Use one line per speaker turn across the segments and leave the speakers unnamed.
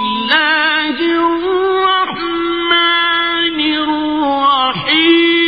الله الرحمن الرحيم.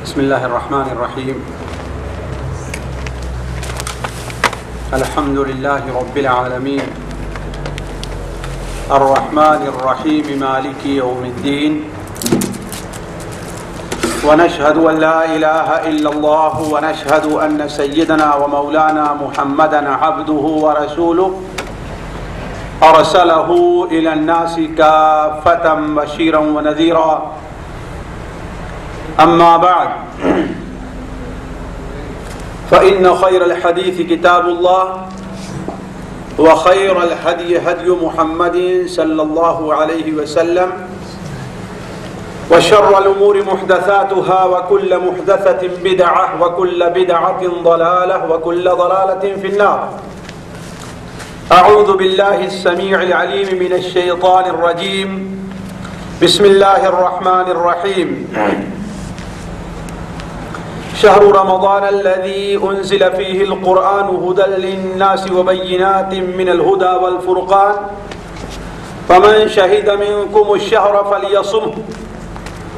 بسم الله الرحمن الرحيم. الحمد لله رب العالمين الرحمن الرحيم مالك يوم الدين، ونشهد أن لا إله إلا الله، ونشهد أن سيدنا ومولانا محمدا عبده ورسوله أرسله إلى الناس كافة بشيرا ونذيرا. أما بعد، فإن خير الحديث كتاب الله، وخير الهدي هدي محمد صلى الله عليه وسلم، وشر الأمور محدثاتها، وكل محدثة بدعة، وكل بدعة ضلالة، وكل ضلالة في النار. أعوذ بالله السميع العليم من الشيطان الرجيم. بسم الله الرحمن الرحيم. شهر رمضان الذي أنزل فيه القرآن هدى للناس وبينات من الهدى والفرقان، فمن شهد منكم الشهر فليصمه،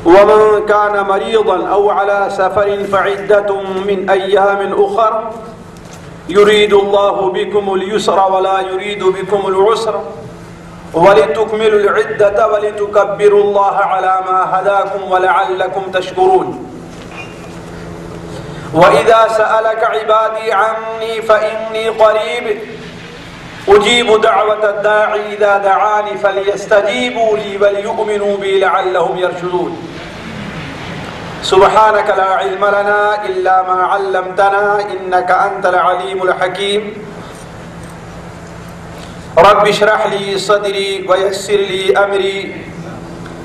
ومن كان مريضا أو على سفر فعدة من أيام أخر، يريد الله بكم اليسر ولا يريد بكم العسر، ولتكملوا العدة ولتكبروا الله على ما هداكم ولعلكم تشكرون. وَإِذَا سَأَلَكَ عِبَادِي عَنِّي فَإِنِّي قَرِيبٌ أُجِيبُ دَعْوَةَ الدَّاعِ إِذَا دَعَانِ فَلْيَسْتَجِيبُوا لِي وَلْيُؤْمِنُوا بِي لَعَلَّهُمْ يَرْشُدُونَ. سبحانك لا علم لنا إلا ما علمتنا إنك أنت العليم الحكيم. رب اشرح لي صدري ويسر لي أمري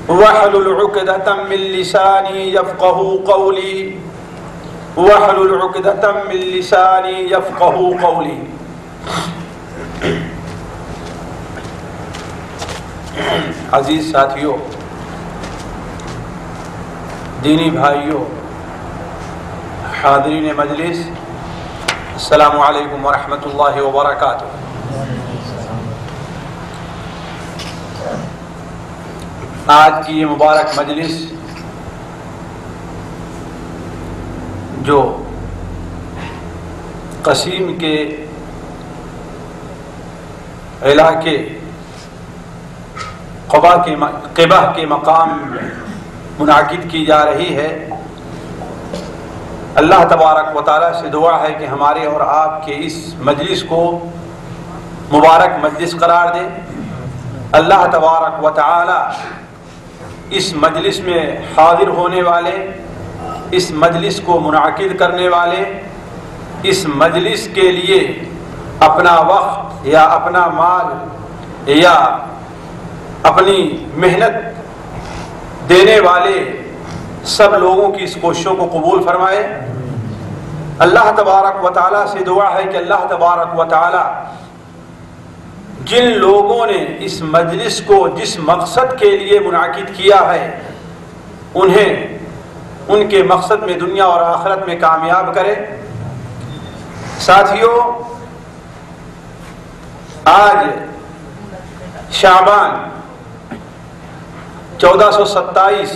واحلل عقدة من لساني يفقه قولي وَاحْلُلْ عُقْدَةً مِّن لِّسَانِي يَفْقَهُوا قَوْلِي. عزیز ساتھیوں، دینی بھائیوں، حاضرین مجلس، السلام علیکم ورحمۃ اللہ وبرکاتہ. آج کی یہ مبارک مجلس جو قصیم کے علاقے قبہ کے مقام منعقد کی جا رہی ہے، اللہ تبارک و تعالیٰ سے دعا ہے کہ ہمارے اور آپ کے اس مجلس کو مبارک مجلس قرار دے. اللہ تبارک و تعالیٰ اس مجلس میں حاضر ہونے والے، اس مجلس کو منعقد کرنے والے، اس مجلس کے لیے اپنا وقت یا اپنا مال یا اپنی محنت دینے والے سب لوگوں کی اس کوششوں کو قبول فرمائے۔ اللہ تبارک و تعالیٰ سے دعا ہے کہ اللہ تبارک و تعالیٰ جن لوگوں نے اس مجلس کو جس مقصد کے لیے منعقد کیا ہے انہیں ان کے مقصد میں دنیا اور آخرت میں کامیاب کرے۔ ساتھیوں، آج شعبان 1427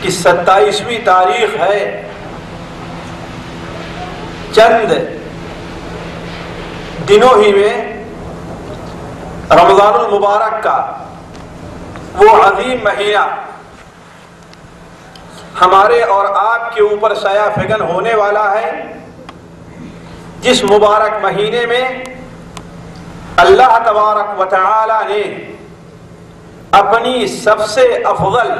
کی 27ویں تاریخ ہے۔ چند دنوں ہی میں رمضان المبارک کا وہ عظیم مہینہ ہمارے اور آپ کے اوپر سایہ فگن ہونے والا ہے، جس مبارک مہینے میں اللہ تبارک و تعالی نے اپنی سب سے افضل،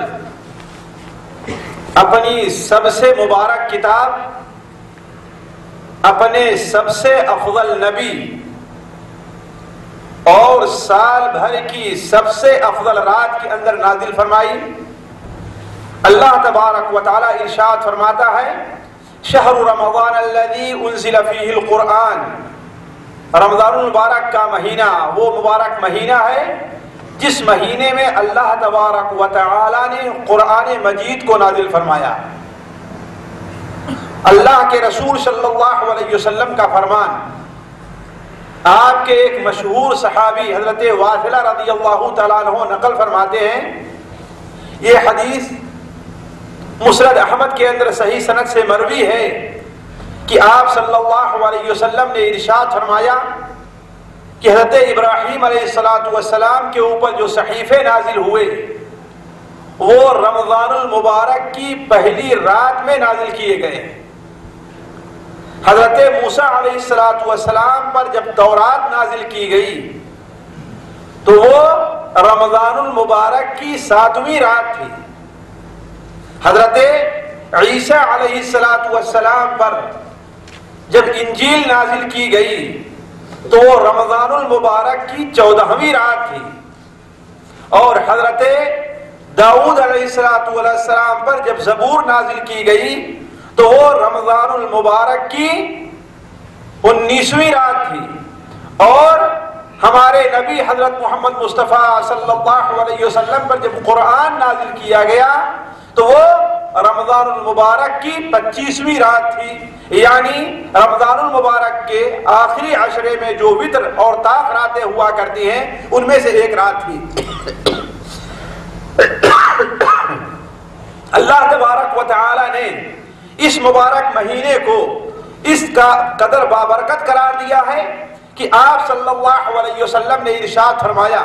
اپنی سب سے مبارک کتاب، اپنے سب سے افضل نبی اور سال بھر کی سب سے افضل رات کے اندر نازل فرمائی۔ اللہ تبارک و تعالی ارشاد فرماتا ہے، شہر رمضان الذی انزل فیہ القرآن، رمضان المبارک کا مہینہ وہ مبارک مہینہ ہے جس مہینے میں اللہ تبارک و تعالی نے قرآن مجید کو نازل فرمایا۔ اللہ کے رسول صلی اللہ علیہ وسلم کا فرمان، آپ کے ایک مشہور صحابی حضرت واثلہ رضی اللہ تعالیٰ عنہ نقل فرماتے ہیں، یہ حدیث مسند احمد کے اندر صحیح سند سے مروی ہے کہ آپ صلی اللہ علیہ وسلم نے ارشاد فرمایا کہ حضرت ابراہیم علیہ السلام کے اوپر جو صحیفے نازل ہوئے وہ رمضان المبارک کی پہلی رات میں نازل کیے گئے۔ حضرت موسیٰ علیہ السلام پر جب تورات نازل کی گئی تو وہ رمضان المبارک کی 7ویں رات تھی۔ حضرت عیسیٰ علیہ السلام پر جب انجیل نازل کی گئی تو وہ رمضان المبارک کی 14ویں رات تھی، اور حضرت داؤد علیہ السلام پر جب زبور نازل کی گئی تو وہ رمضان المبارک کی 19ویں رات تھی، اور ہمارے نبی حضرت محمد مصطفیٰ صلی اللہ علیہ وسلم پر جب قرآن نازل کیا گیا تو وہ رمضان المبارک کی 25ویں رات تھی، یعنی رمضان المبارک کے آخری عشرے میں جو وتر اور طاق راتیں ہوا کرتی ہیں ان میں سے ایک رات تھی۔ اللہ تبارک و تعالی نے اس مبارک مہینے کو اس کا قدر بابرکت قرار دیا ہے کہ آپ صلی اللہ علیہ وسلم نے ارشاد فرمایا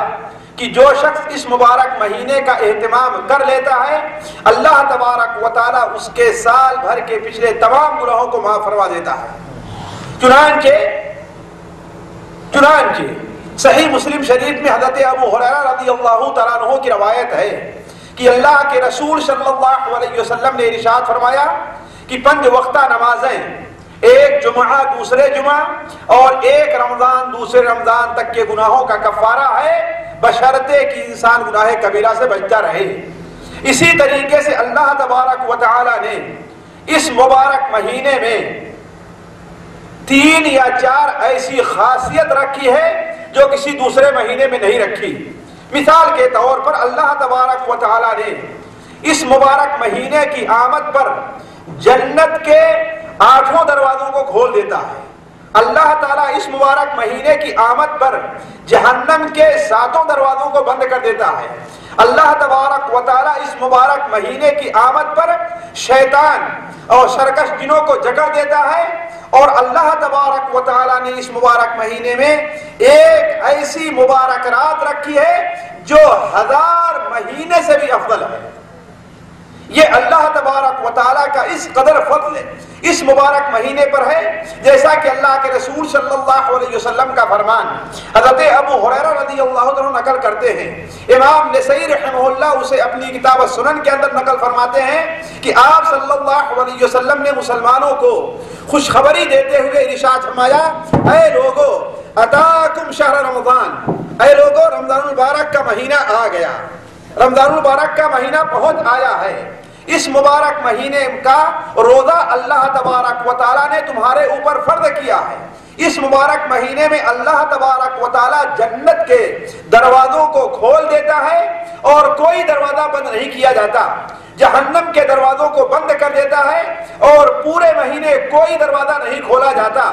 کہ جو شخص اس مبارک مہینے کا اہتمام کر لیتا ہے اللہ تبارک و تعالی اس کے سال بھر کے پچھلے تمام گناہوں کو معاف فرما دیتا ہے۔ چنانچہ صحیح مسلم شریف میں حضرت ابو ہریرہ رضی اللہ تعالیٰ عنہ کی روایت ہے کہ اللہ کے رسول صلی اللہ علیہ وسلم نے ارشاد فرمایا کہ 5 وقتہ نمازیں، ایک جمعہ دوسرے جمعہ اور ایک رمضان دوسرے رمضان تک کے گناہوں کا کفارہ ہے، بشرطے کہ انسان گناہ کبیرہ سے بچتا رہے۔ اسی طریقے سے اللہ تبارک و تعالی نے اس مبارک مہینے میں 3 یا 4 ایسی خاصیت رکھی ہے جو کسی دوسرے مہینے میں نہیں رکھی۔ مثال کے طور پر اللہ تبارک و تعالی نے اس مبارک مہینے کی آمد پر جنت کے 8 دروازوں کو کھول دیتا ہے۔ اللہ تعالیٰ اس مبارک مہینے کی آمد پر جہنم کے 7 دروازوں کو بند کر دیتا ہے۔ اللہ تبارک و تعالیٰ اس مبارک مہینے کی آمد پر شیطان اور سرکش جنوں کو جکڑ دیتا ہے، اور اللہ تبارک و تعالیٰ نے اس مبارک مہینے میں ایک ایسی مبارک رات رکھی ہے جو 1000 مہینے سے بھی افضل ہے۔ یہ اللہ تبارک و تعالیٰ کا اس قدر فضل اس مبارک مہینے پر ہے، جیسا کہ اللہ کے رسول صلی اللہ علیہ وسلم کا فرمان حضرت ابو ہریرہ رضی اللہ عنہ نقل کرتے ہیں۔ امام نسائی رحمہ اللہ اسے اپنی کتاب السنن کے اندر نقل فرماتے ہیں کہ آپ صلی اللہ علیہ وسلم نے مسلمانوں کو خوشخبری دیتے ہوئے ارشاد فرمایا، اے لوگو، اتاکم شہر رمضان، اے لوگو رمضان المبارک کا مہینہ آ گیا، رمضان المبارک کا مہینہ پہنچ آیا ہے۔ اس مبارک مہینے کا روزہ اللہ تبارک و تعالیٰ نے تمہارے اوپر فرض کیا ہے۔ اس مبارک مہینے میں اللہ تبارک و تعالیٰ جنت کے دروازوں کو کھول دیتا ہے اور کوئی دروازہ بند نہیں کیا جاتا، جہنم کے دروازوں کو بند کر دیتا ہے اور پورے مہینے کوئی دروازہ نہیں کھولا جاتا۔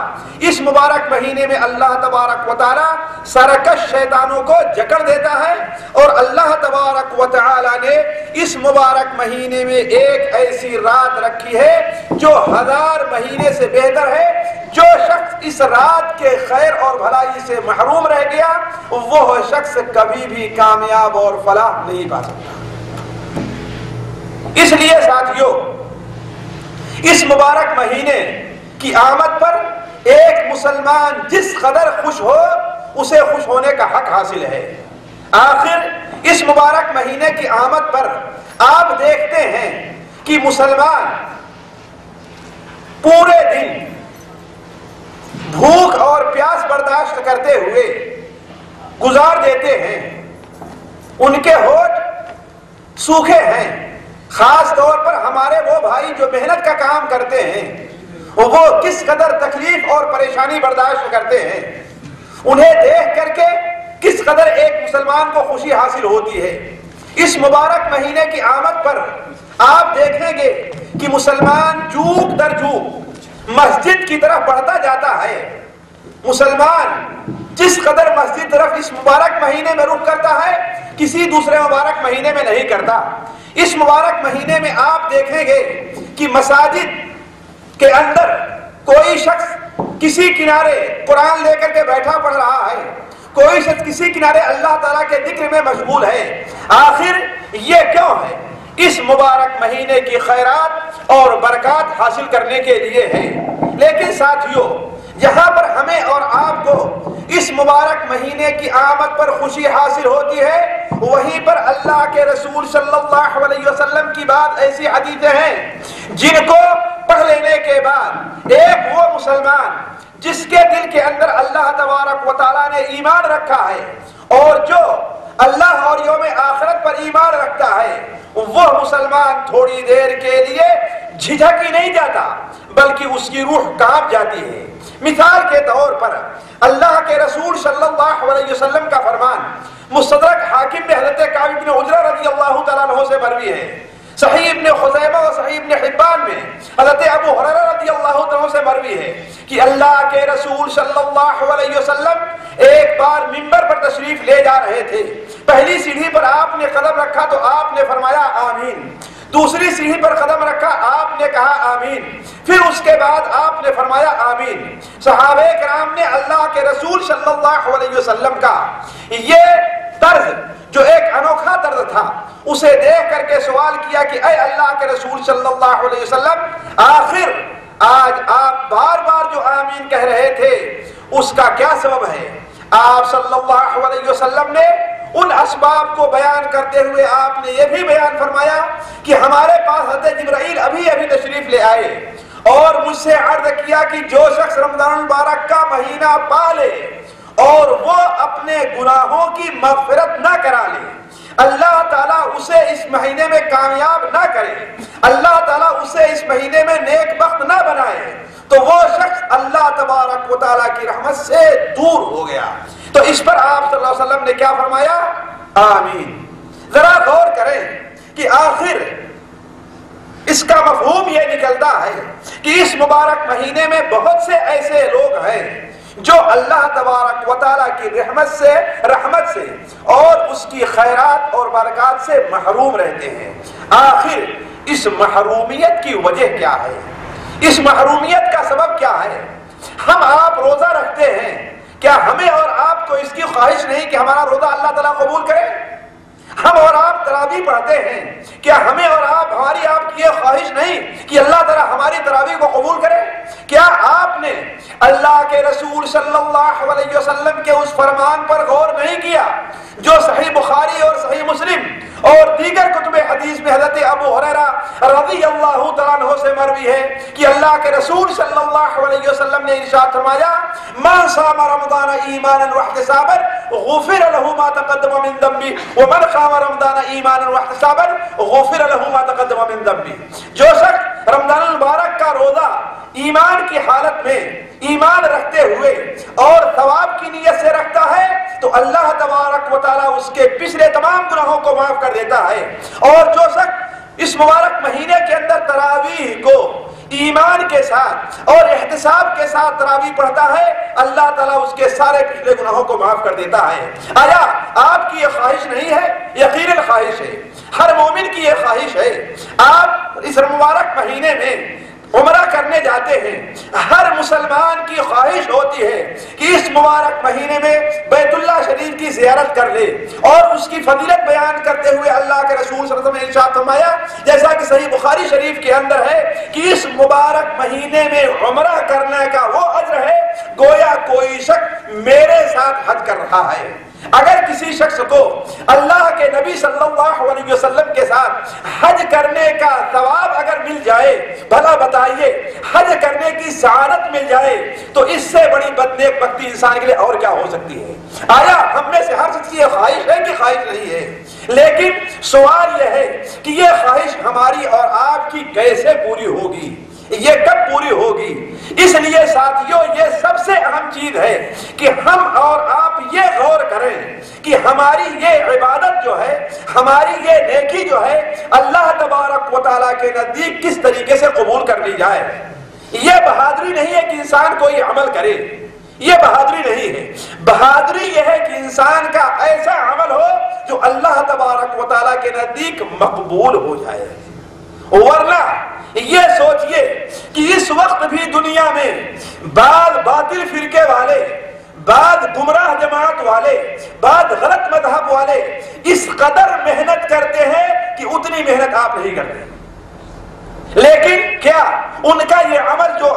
اس مبارک مہینے میں اللہ تبارک و تعالیٰ سرکش شیطانوں کو جکڑ دیتا ہے، اور اللہ تبارک و تعالیٰ نے اس مبارک مہینے میں ایک ایسی رات رکھی ہے جو 1000 مہینے سے بہتر ہے۔ جو شخص اس رات کے خیر اور بھلائی سے محروم رہ گیا وہ شخص کبھی بھی کامیاب اور فلاح نہیں پا سکتا۔ اس لیے ساتھیوں، اس مبارک مہینے کی آمد پر ایک مسلمان جس قدر خوش ہو اسے خوش ہونے کا حق حاصل ہے۔ آخر اس مبارک مہینے کی آمد پر آپ دیکھتے ہیں کہ مسلمان پورے دن بھوک اور پیاس برداشت کرتے ہوئے گزار دیتے ہیں، ان کے ہونٹ سوکھے ہیں۔ خاص طور پر ہمارے وہ بھائی جو محنت کا کام کرتے ہیں وہ کس قدر تکلیف اور پریشانی برداشت کرتے ہیں، انہیں دیکھ کر کے کس قدر ایک مسلمان کو خوشی حاصل ہوتی ہے۔ اس مبارک مہینے کی آمد پر آپ دیکھیں گے کہ مسلمان جھوک در جھوک مسجد کی طرف بڑھتا جاتا ہے۔ مسلمان جس قدر مسجد طرف اس مبارک مہینے میں رخ کرتا ہے کسی دوسرے مبارک مہینے میں نہیں کرتا۔ اس مبارک مہینے میں آپ دیکھیں گے کہ مساجد کے اندر کوئی شخص کسی کنارے قرآن لے کر کے بیٹھا پڑھ رہا ہے، کوئی شخص کسی کنارے اللہ تعالیٰ کے ذکر میں مشغول ہے۔ آخر یہ کیوں ہے؟ اس مبارک مہینے کی خیرات اور برکات حاصل کرنے کے لیے ہے۔ لیکن ساتھیوں، جہاں پر ہمیں اور آپ کو اس مبارک مہینے کی آمد پر خوشی حاصل ہوتی ہے وہیں پر اللہ کے رسول صلی اللہ علیہ وسلم کی بات ایسی حدیثیں ہیں جن کو پڑھ لینے کے بعد ایک وہ مسلمان جس کے دل کے اندر اللہ تبارک و تعالیٰ نے ایمان رکھا ہے اور جو اللہ اور یوم آخرت پر ایمان رکھتا ہے وہ مسلمان تھوڑی دیر کے لیے جھجک ہی نہیں جاتا بلکہ اس کی روح کانپ جاتی ہے۔ مثال کے طور پر اللہ کے رسول صلی اللہ علیہ وسلم کا فرمان مستدرک حاکم میں حضرت کعب بن عجرہ رضی اللہ تعالیٰ عنہ سے مروی ہے، صحیح ابن خزیمہ اور صحیح ابن حبان میں حضرت ابو ہریرہ رضی اللہ تعالیٰ سے مروی ہے کہ اللہ کے رسول صلی اللہ علیہ وسلم ایک بار منبر پر تشریف لے جا رہے تھے۔ پہلی سیڑھی پر آپ نے قدم رکھا تو آپ نے فرمایا آمین، دوسری سیڑھی پر قدم رکھا آپ نے کہا آمین، پھر اس کے بعد آپ نے فرمایا آمین۔ صحابہ کرام نے اللہ کے رسول صلی اللہ علیہ وسلم کا یہ طرز جو ایک انوکھا طرز تھا اسے دیکھ کر کے سوال کیا کہ اے اللہ کے رسول صلی اللہ علیہ وسلم، آخر آج آپ بار بار جو آمین کہہ رہے تھے اس کا کیا سبب ہے؟ آپ صلی اللہ علیہ وسلم نے ان اسباب کو بیان کرتے ہوئے آپ نے یہ بھی بیان فرمایا کہ ہمارے پاس حضرت جبرائیل ابھی ابھی تشریف لے آئے اور مجھ سے عرض کیا کہ جو شخص رمضان المبارک کا مہینہ پالے اور وہ اپنے گناہوں کی مغفرت نہ کرا لے، اللہ تعالیٰ اسے اس مہینے میں کامیاب نہ کرے، اللہ تعالیٰ اسے اس مہینے میں نیک بخت نہ بنائے تو وہ شخص اللہ تبارک و تعالیٰ کی رحمت سے دور ہو گیا۔ تو اس پر آپ صلی اللہ علیہ وسلم نے کیا فرمایا؟ آمین۔ ذرا غور کریں کہ آخر اس کا مفہوم یہ نکلتا ہے کہ اس مبارک مہینے میں بہت سے ایسے لوگ ہیں جو اللہ تبارک و تعالیٰ کی رحمت سے اور اس کی خیرات اور برکات سے محروم رہتے ہیں۔ آخر اس محرومیت کی وجہ کیا ہے؟ اس محرومیت کا سبب کیا ہے؟ ہم آپ روزہ رکھتے ہیں، کیا ہمیں اور آپ کو اس کی خواہش نہیں کہ ہمارا روزہ اللہ تعالیٰ قبول کرے؟ ہم اور آپ تراویح پڑھتے ہیں، کیا ہمیں اور ہماری آپ کی یہ خواہش نہیں کہ اللہ تعالیٰ ہماری تراویح کو قبول کرے؟ کیا آپ نے اللہ کے رسول صلی اللہ علیہ وسلم کے اس فرمان پر غور نہیں کیا جو صحیح بخاری اور صحیح مسلم
اور دیگر کتب حدیث میں حضرت ابو ہریرہ رضی اللہ تعالیٰ عنہ سے مروی ہے کہ اللہ کے رسول صلی اللہ علیہ وسلم نے ارشاد فرمایا من صام رمضان ایمانا واحتسابا غفر له ما تقدم من ذنبه ومن قام رمضان ایمانا واحتسابا غفر له ما تقدم من ذنبه. جو شخص رمضان المبارک کا روزہ ایمان کی حالت میں ایمان رکھتے ہوئے اور ثواب کی نیت سے رکھتا ہے تو اللہ تبارک و تعالیٰ اس کے پچھلے تمام گناہوں کو معاف کر دیتا ہے. اور جو شخص اس مبارک مہینے کے اندر تراویح کو ایمان کے ساتھ اور احتساب کے ساتھ تراویح پڑھتا ہے اللہ تعالیٰ اس کے سارے پچھلے گناہوں کو معاف کر دیتا ہے. آیا آپ کی یہ خواہش نہیں ہے؟ یقیناً خواہش ہے، ہر مومن کی یہ خواہش ہے. آپ اس مبارک مہینے میں عمرہ کرنے جاتے ہیں، ہر مسلمان کی خواہش ہوتی ہے کہ اس مبارک مہینے میں بیت اللہ شریف کی زیارت کر لے اور اس کی فضیلت بیان کرتے ہوئے اللہ کے رسول صلی اللہ علیہ وسلم نے ارشاد فرمایا جیسا کہ صحیح بخاری شریف کے اندر ہے کہ اس مبارک مہینے میں عمرہ کرنے کا وہ اجر ہے گویا کوئی شخص میرے ساتھ حج کر رہا ہے. اگر کسی شخص کو اللہ کے نبی صلی اللہ علیہ وسلم کے ساتھ حج کرنے کا ثواب اگر مل جائے، بھلا بتائیے حج کرنے کی سعادت مل جائے تو اس سے بڑی بدنیک بختی انسان کے لیے اور کیا ہو سکتی ہے؟ آیا ہم میں سے ہر شخص کی یہ خواہش ہے کہ خواہش نہیں ہے؟ لیکن سوال یہ ہے کہ یہ خواہش ہماری اور آپ کی کیسے پوری ہوگی، یہ کب پوری ہوگی؟ اس لیے ساتھیوں یہ سب سے اہم چیز ہے کہ ہم اور آپ یہ غور کریں کہ ہماری یہ عبادت جو ہے، ہماری یہ نیکی جو ہے اللہ تبارک و تعالیٰ کے نزدیک کس طریقے سے قبول کر لی جائے. یہ بہادری نہیں ہے کہ انسان کوئی عمل کرے، یہ بہادری نہیں ہے. بہادری یہ ہے کہ انسان کا ایسا عمل ہو جو اللہ تبارک و تعالیٰ کے نزدیک مقبول ہو جائے. ورنہ یہ سوچئے کہ اس وقت بھی دنیا میں بعض باطل فرقے والے، بعض گمراہ جماعت والے، بعض غلط مذہب والے اس قدر محنت کرتے ہیں کہ اتنی محنت آپ نہیں کرتے. لیکن کیا ان کا یہ عمل جو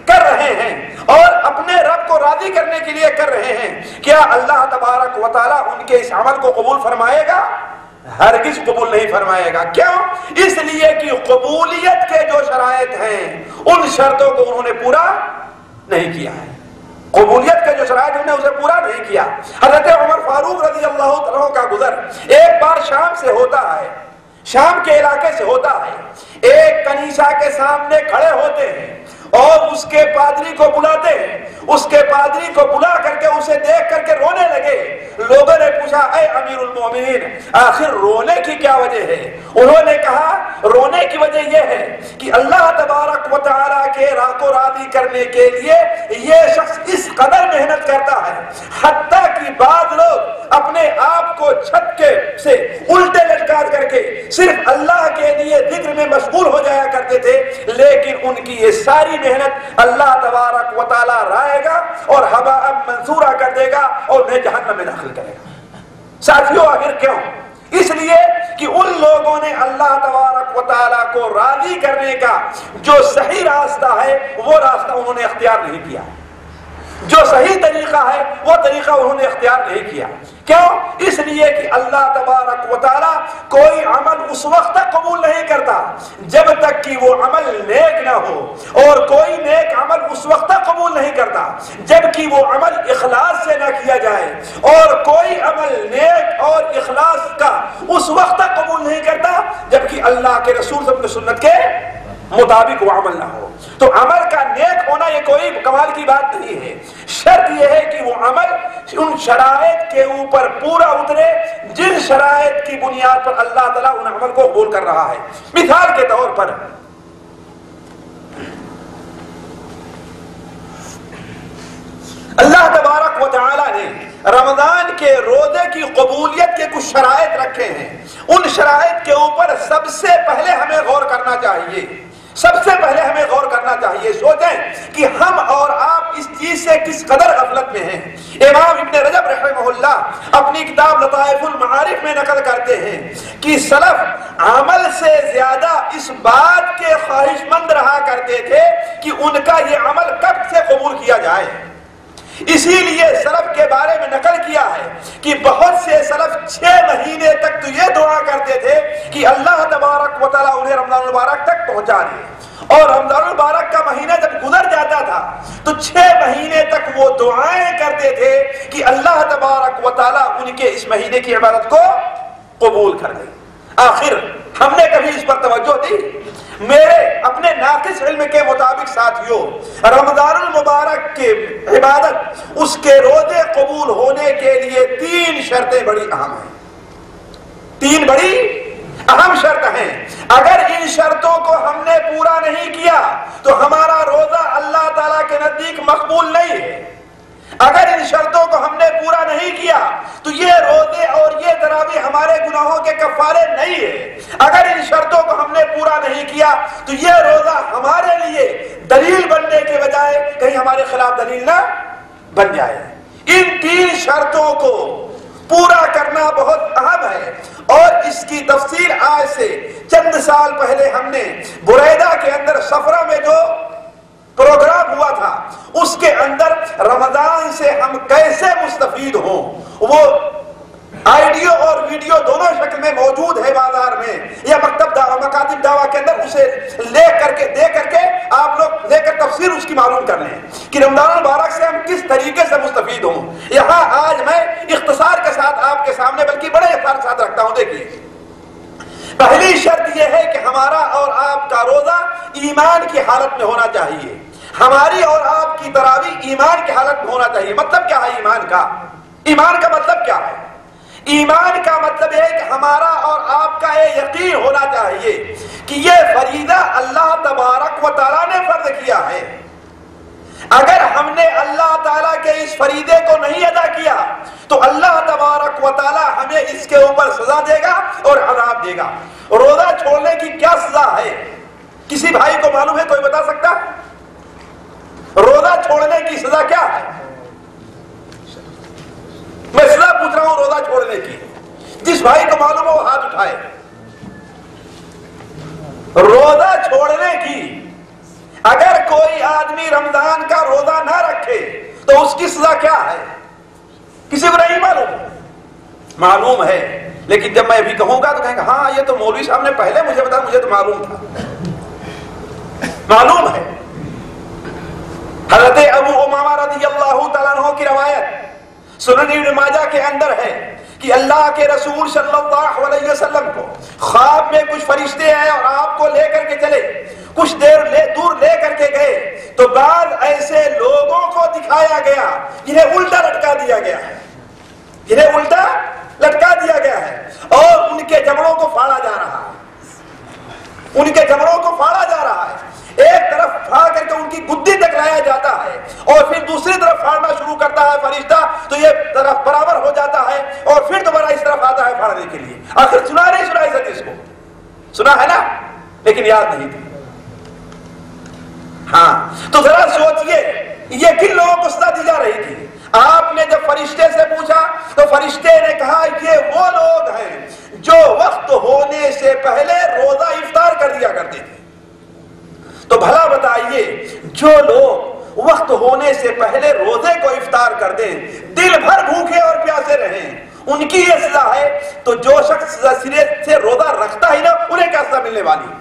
کر رہے ہیں اور اپنے رب کو راضی کرنے کے لیے کر رہے ہیں، کیا اللہ تبارک و تعالیٰ ان کے اس عمل کو قبول فرمائے گا؟ ہرگز قبول نہیں فرمائے گا. کیوں؟ اس لیے کہ قبولیت کے جو شرائط ہیں ان شرطوں کو انہوں نے پورا نہیں کیا ہے. قبولیت کے جو شرائط انہوں نے اسے پورا نہیں کیا. حضرت عمر فاروق رضی اللہ عنہ کا گزر ایک بار شام سے ہوتا ہے، شام کے علاقے سے ہوتا ہے. ایک کنیسا کے سامنے کھڑے ہوتے ہیں اور اس کے پادری کو بلاتے ہیں. اس کے پادری کو بلا کر کے اسے دیکھ کر کے رونے لگے. لوگوں نے پوچھا اے امیر المومنین آخر رونے کی کیا وجہ ہے؟ انہوں نے کہا رونے کی وجہ یہ ہے کہ اللہ تبارک و تعالیٰ کے کو راضی کرنے کے لیے یہ شخص اس قدر محنت کرتا ہے حتیٰ کہ بعض لوگ اپنے آپ کو چھت کے سے الٹے لٹکا کر کے صرف اللہ کے لیے ذکر میں مشغول ہو جایا کرتے تھے، لیکن ان کی یہ ساری محنت اللہ تبارک و تعالیٰ رائے گا اور ہباء منصورہ کر دے گا اور انہیں جہنم میں داخل کرے گا. ساتھیوں آخر کیوں؟ اس لیے کہ ان لوگوں نے اللہ تبارک و تعالیٰ کو راضی کرنے کا جو صحیح راستہ ہے وہ راستہ انہوں نے اختیار نہیں کیا. جو صحیح طریقہ ہے وہ طریقہ انہوں نے اختیار نہیں کیا. کیوں؟ اس لیے کہ اللہ تبارک و تعالیٰ کوئی عمل اس وقت تک قبول نہیں کرتا جب تک کہ وہ عمل نیک نہ ہو، اور کوئی نیک عمل اس وقت تک قبول نہیں کرتا جب کہ وہ عمل اخلاص سے نہ کیا جائے، اور کوئی عمل نیک اور اخلاص کا اس وقت تک قبول نہیں کرتا جب کہ اللہ کے رسول صلی اللہ علیہ وسلم سنت کے مطابق وہ عمل نہ ہو. تو عمل کا نیک ہونا یہ کوئی کمال کی بات نہیں ہے. شرط یہ ہے کہ وہ عمل ان شرائط کے اوپر پورا اترے جن شرائط کی بنیاد پر اللہ تعالیٰ ان عمل کو قبول کر رہا ہے. مثال کے طور پر اللہ تبارک و تعالیٰ نے رمضان کے روزے کی قبولیت کے کچھ شرائط رکھے ہیں. ان شرائط کے اوپر سب سے پہلے ہمیں غور کرنا چاہیے. سب سے پہلے ہمیں غور کرنا چاہیے. سوچیں کہ ہم اور آپ اس چیز سے کس قدر غفلت میں ہیں. امام ابن رجب رحمہ اللہ اپنی کتاب لطائف المعارف میں نقل کرتے ہیں کہ سلف عمل سے زیادہ اس بات کے خواہش مند رہا کرتے تھے کہ ان کا یہ عمل کب سے قبول کیا جائے. اسی لیے سلف کے بارے میں نقل کیا ہے کہ بہت سے سلف 6 مہینے تک تو یہ دعا کرتے تھے کہ اللہ تبارک و تعالیٰ انہیں رمضان المبارک تک پہنچا دے، اور رمضان المبارک کا مہینہ جب گزر جاتا تھا تو 6 مہینے تک وہ دعائیں کرتے تھے کہ اللہ تبارک و تعالیٰ ان کے اس مہینے کی عبادت کو قبول کر دے۔ آخر ہم نے کبھی اس پر توجہ دی؟ میرے اپنے ناقص علم کے مطابق ساتھیوں، رمضان المبارک کی عبادت، اس کے روزے قبول ہونے کے لیے 3 شرطیں بڑی اہم ہیں۔ 3 بڑی اہم شرط ہیں۔ اگر ان شرطوں کو ہم نے پورا نہیں کیا تو ہمارا روزہ اللہ تعالیٰ کے نزدیک مقبول نہیں ہے۔ اگر ان شرطوں کو ہم نے پورا نہیں کیا تو یہ روزے اور یہ تراویح ہمارے گناہوں کے کفارے نہیں ہے۔ اگر ان شرطوں کو ہم نے پورا نہیں کیا تو یہ روزہ ہمارے لیے دلیل بننے کے بجائے کہیں ہمارے خلاف دلیل نہ بن جائے۔ ان 3 شرطوں کو پورا کرنا بہت اہم ہے، اور اس کی تفصیل آج سے چند سال پہلے ہم نے بریدہ کے اندر صفرہ میں جو پروگرام ہوا تھا اس کے اندر رمضان سے ہم کیسے مستفید ہوں، وہ آئیڈیو اور ویڈیو دونوں شکل میں موجود ہے بازار میں یا مکاتب دعویٰ کے اندر، اسے لے کر کے دے کر کے آپ لوگ لے کر تفسیر اس کی معلوم کر لیں کہ رمضان المبارک سے ہم کس طریقے سے مستفید ہوں۔ یہاں آج میں اختصار کے ساتھ آپ کے سامنے بلکہ بڑے اختصار کے ساتھ رکھتا ہوں۔ دیکھیے، پہلی شرط یہ ہے کہ ہمارا اور آپ کا روزہ ایمان کی حالت میں ہونا چاہیے۔ ہماری اور آپ کی تراویح ایمان کی حالت میں ہونا چاہیے۔ مطلب کیا ہے ایمان کا؟ ایمان کا مطلب کیا ہے؟ ایمان کا مطلب ہے کہ ہمارا اور آپ کا یہ یقین ہونا چاہیے کہ یہ فریضہ اللہ تبارک و تعالیٰ نے فرض کیا ہے۔ اگر ہم نے اللہ تعالیٰ کے اس فریضے کو نہیں ادا کیا تو اللہ تبارک و تعالیٰ ہمیں اس کے اوپر سزا دے گا اور عذاب دے گا۔ روزہ چھوڑنے کی کیا سزا ہے؟ کسی بھائی کو معلوم ہے؟ کوئی بتا سکتا؟ روزہ چھوڑنے کی سزا کیا ہے؟ میں سزا پوچھ رہا ہوں روزہ چھوڑنے کی، جس بھائی کو معلوم ہو وہ ہاتھ اٹھائے۔ روزہ چھوڑنے کی، اگر کوئی آدمی رمضان کا روزہ نہ رکھے تو اس کی سزا کیا ہے؟ کسی کو نہیں معلوم؟ معلوم ہے، لیکن جب میں ابھی کہوں گا تو کہیں گے ہاں یہ تو مولوی صاحب نے پہلے مجھے بتایا، مجھے تو معلوم تھا۔ معلوم ہے، حضرت ابو امامہ رضی اللہ تعالیٰ عنہ کی روایت سنن ابن ماجہ کے اندر ہے کہ اللہ کے رسول صلی اللہ علیہ وسلم کو خواب میں کچھ فرشتے آئے اور آپ کو لے کر کے چلے، کچھ دیر دور لے کر کے گئے تو بعض ایسے لوگوں کو دکھایا گیا جنہیں الٹا لٹکا دیا گیا ہے، جنہیں الٹا لٹکا دیا گیا ہے، اور ان کے جبڑوں کو پھاڑا جا رہا ہے، ان کے جبڑوں کو پھاڑا جا رہا ہے۔ ایک طرف پھاڑ کر کے ان کی گدی تک لایا جاتا ہے اور پھر دوسری طرف پھاڑنا شروع کرتا ہے فرشتہ، تو یہ طرف برابر ہو جاتا ہے اور پھر دوبارہ اس طرف آتا ہے پھاڑنے کے لیے۔ آخر سنا نہیں سنا اس حدیث کو؟ سنا ہے نا، لیکن یاد نہیں تھی۔ ہاں تو ذرا سوچئے یہ کن لوگوں کو سزا دی جا رہی تھی؟ آپ نے جب فرشتے سے پوچھا تو فرشتے نے کہا یہ وہ لوگ ہیں جو وقت ہونے سے پہلے روزہ افطار کر دیا کرتے تھے۔ تو بھلا بتائیے، جو لوگ وقت ہونے سے پہلے روزے کو افطار کر دیں، دل بھر بھوکے اور پیاسے رہیں، ان کی یہ سزا ہے، تو جو شخص سرے سے روزہ رکھتا ہی نہ انہیں کیا سزا ملنے والی؟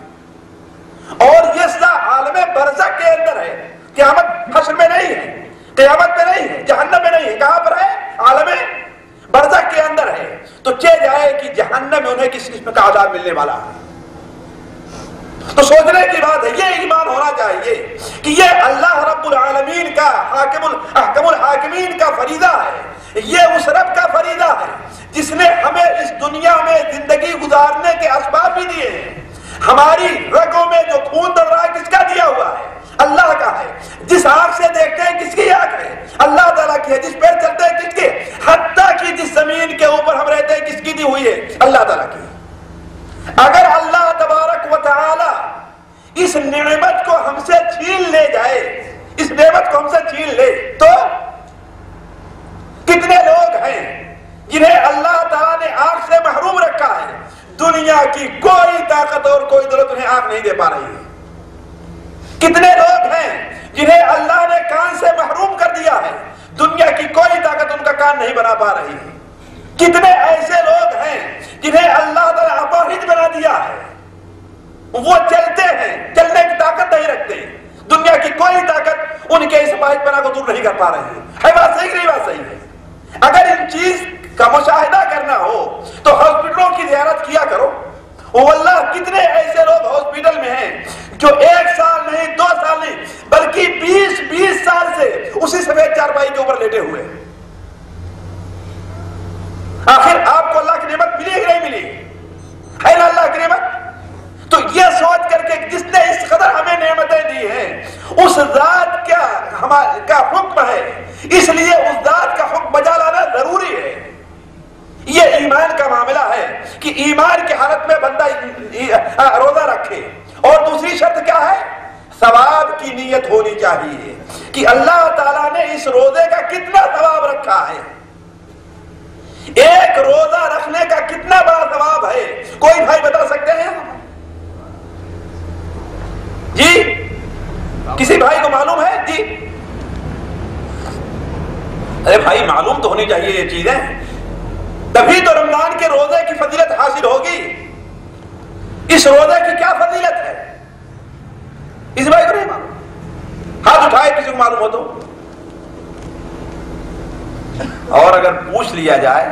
اور یہ سزا عالم برزخ کے اندر ہے، قیامت حشر میں نہیں ہے، قیامت میں نہیں ہے، جہنم میں نہیں ہے۔ کہاں پر ہے؟ عالم برزخ کے اندر ہے۔ تو چہ جائے کہ جہنم میں انہیں کس قسم کا عذاب ملنے والا ہے۔ تو سوچنے کی بات ہے، یہ ایمان ہونا چاہیے کہ یہ اللہ رب العالمین کا احکم الحاکمین کا فریضہ ہے، یہ اس رب کا فریضہ ہے جس نے ہمیں اس دنیا میں زندگی گزارنے کے اسباب بھی دیے ہیں۔ ہماری رگوں میں جو خون دوڑ رہا ہے کس کا دیا ہوا ہے؟ اللہ کا ہے۔ جس آنکھ سے دیکھتے ہیں کس کی آنکھ ہے؟ اللہ تعالیٰ کی ہے۔ جس پیر چلتے ہیں کس کے؟ حتیٰ کہ جس زمین کے اوپر ہم رہتے ہیں کس کی دی ہوئی ہے؟ اللہ تعالیٰ کی۔ اگر اللہ تبارک و تعالی اس نعمت کو ہم سے چھین لے جائے، اس نعمت کو ہم سے چھین لے، تو کتنے لوگ ہیں جنہیں اللہ تعالیٰ نے آنکھ سے محروم رکھا ہے؟ دنیا کی کوئی طاقت اور کوئی دولت انہیں آنکھ نہیں دے پا رہی ہے۔ کتنے لوگ ہیں جنہیں اللہ نے کان سے محروم کر دیا ہے؟ دنیا نہیں بنا پا رہی ہے. کتنے ایسے لوگ ہیں جنہیں اللہ تعالیٰ اپاہج بنا دیا ہے، وہ چلتے ہیں، چلنے کی طاقت نہیں رکھتے. دنیا کی کوئی طاقت ان کے اس اپاہج پنا کو دور نہیں کر پا رہی ہے. بات صحیح نہیں؟ بات صحیح ہے. اگر ان چیز کا مشاہدہ کرنا ہو تو ہاسپٹلوں کی زیارت کیا کرو. واللہ کتنے ایسے لوگ ہاسپٹل میں ہیں جو 1 سال نہیں، 2 سال نہیں، بلکہ 20 سال سے اسی سفید چارپائی کے اوپر لیٹے ہوئے. آخر آپ کو اللہ کی نعمت ملی کہ نہیں ملی؟ ہے نا اللہ کی نعمت؟ تو یہ سوچ کر کے جس نے اس قدر ہمیں نعمتیں دی ہیں اس ذات کا حکم ہے، اس لیے اس ذات کا حکم بجا لانا ضروری ہے. یہ ایمان کا معاملہ ہے کہ ایمان کی حالت میں بندہ روزہ رکھے. اور دوسری شرط کیا ہے؟ ثواب کی نیت ہونی چاہیے کہ اللہ تعالیٰ نے اس روزے کا کتنا ثواب رکھا ہے. ایک روزہ رکھنے کا کتنا بڑا ثواب ہے، کوئی بھائی بتا سکتے ہیں؟ جی کسی بھائی کو معلوم ہے؟ جی ارے بھائی معلوم تو ہونی چاہیے یہ چیزیں، تبھی تو رمضان کے روزے کی فضیلت حاصل ہوگی. اس روزے کی کیا فضیلت ہے اس بھائی کو نہیں معلوم؟ ہاتھ اٹھائے کسی کو معلوم ہو تو. اور اگر پوچھ لیا جائے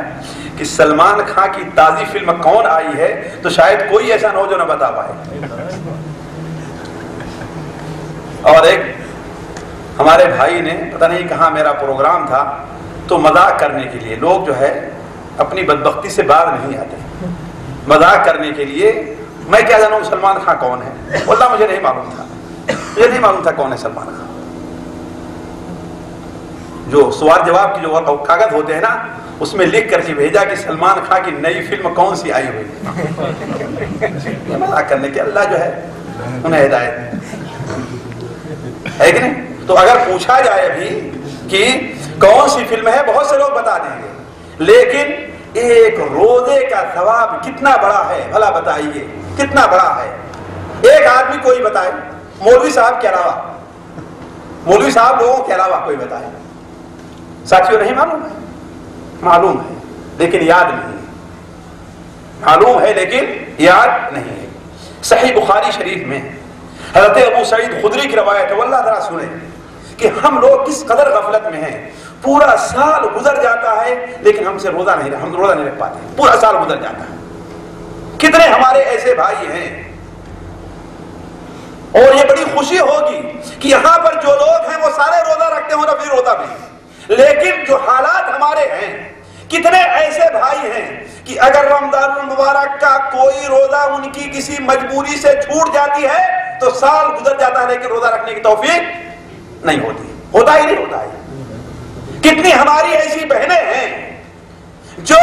کہ سلمان خان کی تازی فلم کون آئی ہے تو شاید کوئی ایسا نہ ہو جو نہ بتا پائے. اور ایک ہمارے بھائی نے پتہ نہیں کہاں میرا پروگرام تھا تو مذاق کرنے کے لیے، لوگ جو ہے اپنی بدبختی سے باہر نہیں آتے، مذاق کرنے کے لیے میں کیا جانوں سلمان خان کون ہے. واللہ مجھے نہیں معلوم تھا، مجھے نہیں معلوم تھا کون ہے سلمان خان. جو سوال جواب کی جو کاغذ ہوتے ہیں نا اس میں لکھ کر کے بھیجا کہ سلمان خان کی نئی فلم کون سی آئی ہوئی ہے. مذاق کرنے کے اللہ جو ہے انہیں ہدایت ہے کہ نہیں. تو اگر پوچھا جائے ابھی کہ کون سی فلم ہے بہت سے لوگ بتا دیں گے، لیکن ایک روزے کا ثواب کتنا بڑا ہے بھلا بتائیے، کتنا بڑا ہے. ایک آدمی کوئی بتائے، مولوی صاحب کے علاوہ، مولوی صاحب لوگوں کے علاوہ کوئی بتائے. ساتھیوں نہیں معلوم ہے؟ معلوم ہے لیکن یاد نہیں ہے. معلوم ہے لیکن یاد نہیں ہے. صحیح بخاری شریف میں حضرت ابو سعید خدری کی روایت ہے، واللہ ذرا سنیں کہ ہم لوگ کس قدر غفلت میں ہیں. پورا سال گزر جاتا ہے لیکن ہم سے روزہ نہیں رکھ پاتے. پورا سال گزر جاتا ہے. کتنے ہمارے ایسے بھائی ہیں، اور یہ بڑی خوشی ہوگی کہ یہاں پر جو لوگ ہیں وہ سارے روزہ رکھتے ہوں نفلی روزہ بھی، لیکن جو حالات ہمارے ہیں، کتنے ایسے بھائی ہیں کہ اگر رمضان المبارک کا کوئی روزہ ان کی کسی مجبوری سے چھوٹ جاتی ہے تو سال گزر جاتا ہے لیکن روزہ رکھنے کی توفیق نہیں ہوتی. ہوتا ہی نہیں ہوتا ہے. کتنی ہماری ایسی بہنیں ہیں جو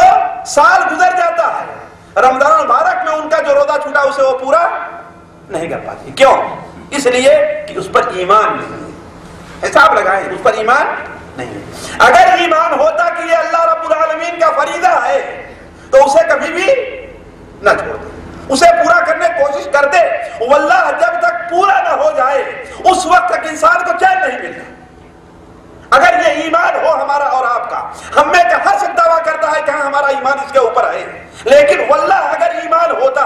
سال گزر جاتا ہے رمضان المبارک میں ان کا جو روزہ چھوٹا اسے وہ پورا نہیں کر پاتی. کیوں؟ اس لیے کہ اس پر ایمان نہیں ہے. حساب لگائیں، اس پر ایمان نہیں ہے. اگر ایمان ہوتا کہ یہ اللہ رب العالمین کا فریضہ ہے تو اسے کبھی بھی نہ چھوڑ دے، اسے پورا کرنے کی کوشش کرتے. واللہ جب تک پورا نہ ہو جائے اس وقت تک انسان کو چین نہیں ملتا. اگر یہ ایمان ہو ہمارا اور آپ کا، ہم میں کا ہر شخص دعویٰ کرتا ہے کہ ہمارا ایمان اس کے اوپر ہے، لیکن واللہ اگر ایمان ہوتا،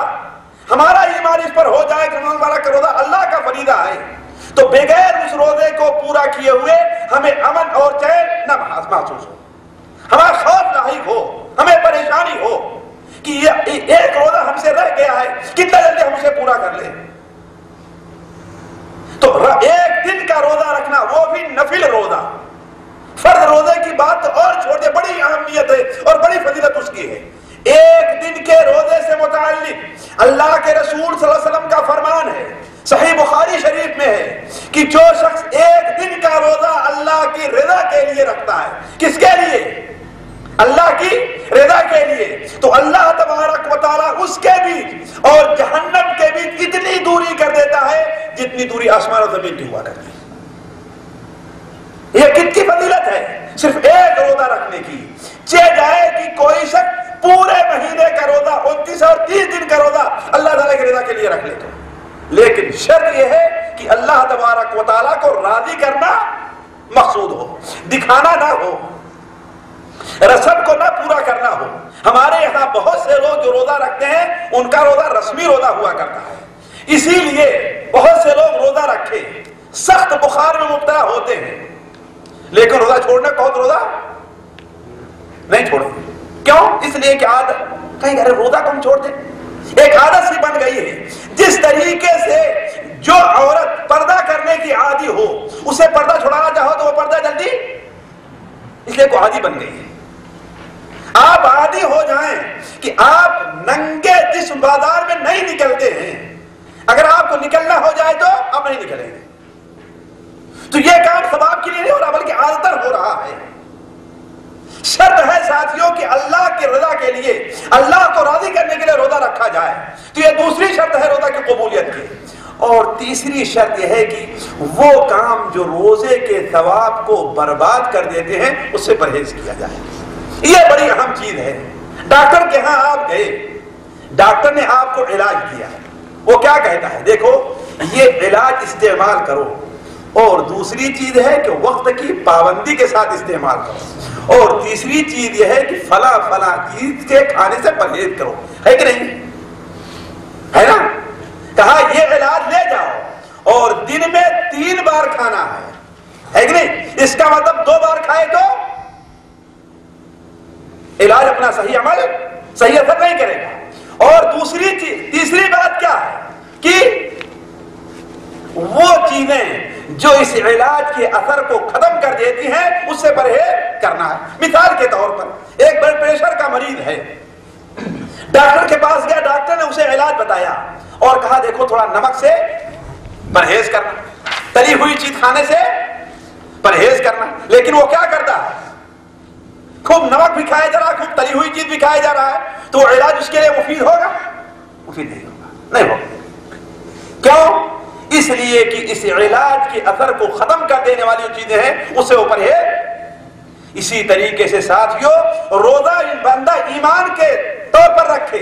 ہمارا ایمان اس پر ہو جائے کہ رمضان مبارک کا روزہ اللہ کا فریضہ ہے، تو بغیر اس روزے کو پورا کیے ہوئے ہمیں امن اور چین نہ محسوس ہو، ہمارا خوف لاحق ہو، ہمیں پریشانی ہو کہ یہ ایک روزہ ہم سے رہ گیا ہے، کتنا جلدی ہم اسے پورا کر لیں. تو ایک دن کا روزہ رکھنا، وہ بھی نفل روزہ. فرض روزے کی بات تو اور چھوڑ دے، بڑی اہمیت ہے اور بڑی فضیلت اس کی ہے. ایک دن کے روزے سے متعلق اللہ کے رسول صلی اللہ علیہ وسلم کا فرمان ہے، صحیح بخاری شریف میں ہے کہ جو شخص ایک دن کا روزہ اللہ کی رضا کے لیے رکھتا ہے، کس کے لیے؟ اللہ کی رضا کے لیے، تو اللہ تبارک و تعالیٰ اس کے بیچ اور جہنم کے بیچ اتنی دوری کر دیتا ہے جتنی دوری آسمان اور زمین کی ہوا کرتی ہے. یہ کتنی فضیلت ہے صرف ایک روزہ رکھنے کی. چاہے جائے کہ کوئی شخص پورے مہینے کا روزہ 29 اور 30 دن کا روزہ اللہ تعالیٰ کی رضا کے لیے رکھ لے تو، لیکن شرط یہ ہے کہ اللہ تبارک و تعالیٰ کو راضی کرنا مقصود ہو، دکھانا نہ ہو. رسم کو نہ پورا کرنا ہو. ہمارے یہاں بہت سے لوگ جو روزہ رکھتے ہیں ان کا روزہ رسمی روزہ ہوا کرتا ہے، اسی لیے بہت سے لوگ روزہ رکھے سخت بخار میں مبتلا ہوتے ہیں لیکن روزہ چھوڑنے بہت روزہ نہیں چھوڑتے. کیوں؟ اس لیے کہ عادت، کہیں ارے روزہ کم چھوڑ دیں، ایک عادت سی بن گئی ہے. جس طریقے سے جو عورت پردہ کرنے کی عادی ہو اسے پردہ چھڑانا چاہو تو وہ پردہ جلدی، اس لیے کوئی عادی بن گئی ہے. آپ عادی ہو جائیں کہ آپ ننگے جسم بازار میں نہیں نکلتے ہیں، اگر آپ کو نکلنا ہو جائے تو آپ نہیں نکلیں گے. تو یہ کام ثواب کے لیے نہیں ہو رہا بلکہ عادتاً ہو رہا ہے. شرط ہے ساتھیوں کہ اللہ کی رضا کے لیے، اللہ کو راضی کرنے کے لیے روزہ رکھا جائے. تو یہ دوسری شرط ہے روزہ کی قبولیت کی. اور تیسری شرط یہ ہے کہ وہ کام جو روزے کے ثواب کو برباد کر دیتے ہیں اس سے پرہیز کیا جائے. یہ بڑی اہم چیز ہے. ڈاکٹر کے ہاں آپ گئے، ڈاکٹر نے آپ کو علاج دیا، وہ کیا کہتا ہے؟ دیکھو یہ علاج استعمال کرو، اور دوسری چیز ہے کہ وقت کی پابندی کے ساتھ استعمال کرو، اور تیسری چیز یہ ہے کہ فلاں فلاں چیز کے کھانے سے پرہیز کرو. ہے کہ نہیں؟ ہے نا؟ کہا یہ علاج لے جاؤ اور دن میں 3 بار کھانا ہے کہ نہیں؟ اس کا مطلب 2 بار کھائے تو علاج اپنا صحیح عمل صحیح اثر نہیں کرے گا. اور دوسری چیز، تیسری بات کیا ہے کہ وہ چیزیں جو اس علاج کے اثر کو ختم کر دیتی ہیں اس سے پرہیز کرنا ہے. مثال کے طور پر ایک بلڈ پریشر کا مریض ہے، ڈاکٹر کے پاس گیا، ڈاکٹر نے اسے علاج بتایا اور کہا دیکھو تھوڑا نمک سے پرہیز کرنا، تلی ہوئی چیز کھانے سے پرہیز کرنا. لیکن وہ کیا کرتا ہے؟ خوب نمک بھی کھایا جا رہا ہے، خوب تلی ہوئی چیز بھی کھایا جا رہا ہے. تو وہ علاج اس کے لیے مفید ہوگا؟ مفید نہیں ہوگا، نہیں ہوگا. کیوں؟ اس لیے کہ اس علاج کے اثر کو ختم کر دینے والی جو چیزیں ہیں اس سے وہ پرہیز. اسی طریقے سے ساتھیوں روزہ بندہ ایمان کے طور پر رکھے،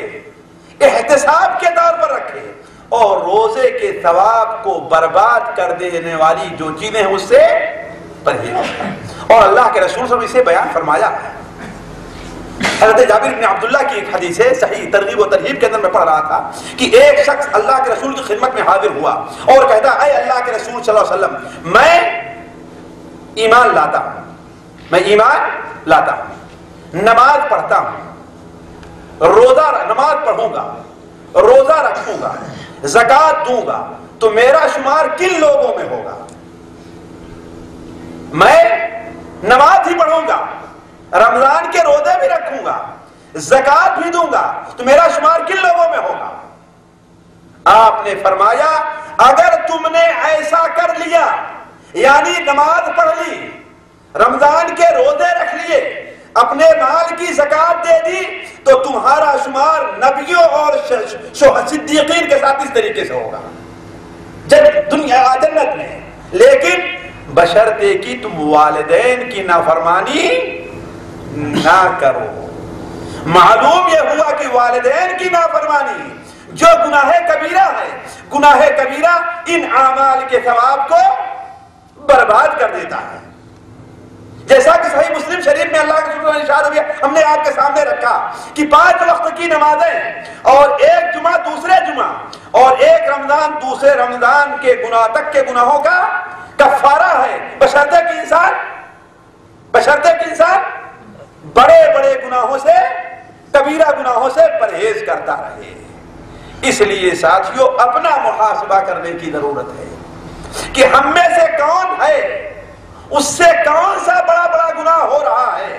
احتساب کے طور پر رکھے، اور روزے کے ثواب کو برباد کر دینے والی جو چیزیں ہیں اس سے پرہیز. اور اللہ کے رسول صلی اللہ علیہ وسلم اسے بیان فرمایا. حضرت جابر بن عبداللہ کی ایک حدیث ہے، صحیح ترغیب و ترہیب کے اندر میں پڑھ رہا تھا کہ ایک شخص اللہ کے رسول کی خدمت میں حاضر ہوا اور کہتا اے اللہ کے رسول صلی اللہ علیہ وسلم میں ایمان لاتا ہوں، میں ایمان لاتا ہوں، نماز پڑھتا ہوں، نماز پڑھوں گا، روزہ رکھوں گا، زکوٰۃ دوں گا، تو میرا شمار کن لوگوں میں ہوگا؟ میں نماز ہی پڑھوں گا، رمضان کے روزے بھی رکھوں گا، زکوٰۃ بھی دوں گا، تو میرا شمار کن لوگوں میں ہوگا؟ آپ نے فرمایا اگر تم نے ایسا کر لیا، یعنی نماز پڑھ لی، رمضان کے روزے رکھ لیے، اپنے مال کی زکوٰۃ دے دی، تو تمہارا شمار نبیوں اور صدیقین کے ساتھ اس طریقے سے ہوگا دنیا جنت میں. لیکن بشرطے کہ تم والدین کی نافرمانی نہ کرو. معلوم یہ ہوا کہ والدین کی نافرمانی جو گناہ کبیرہ ہے، گناہ کبیرہ ان اعمال کے ثواب کو برباد کر دیتا ہے. جیسا کہ صحیح مسلم شریف میں اللہ کے رسول نے ارشاد کیا، ہم نے آپ کے سامنے رکھا کہ 5 وقت کی نمازیں اور ایک جمعہ دوسرے جمعہ اور ایک رمضان دوسرے رمضان کے گناہ تک کے گناہوں کا کفارہ ہے، بشرطے کہ انسان بڑے بڑے گناہوں سے، کبیرہ گناہوں سے پرہیز کرتا رہے. اس لیے ساتھیوں اپنا محاسبہ کرنے کی ضرورت ہے کہ ہم میں سے کون ہے، اس سے کون سا بڑا بڑا گناہ ہو رہا ہے.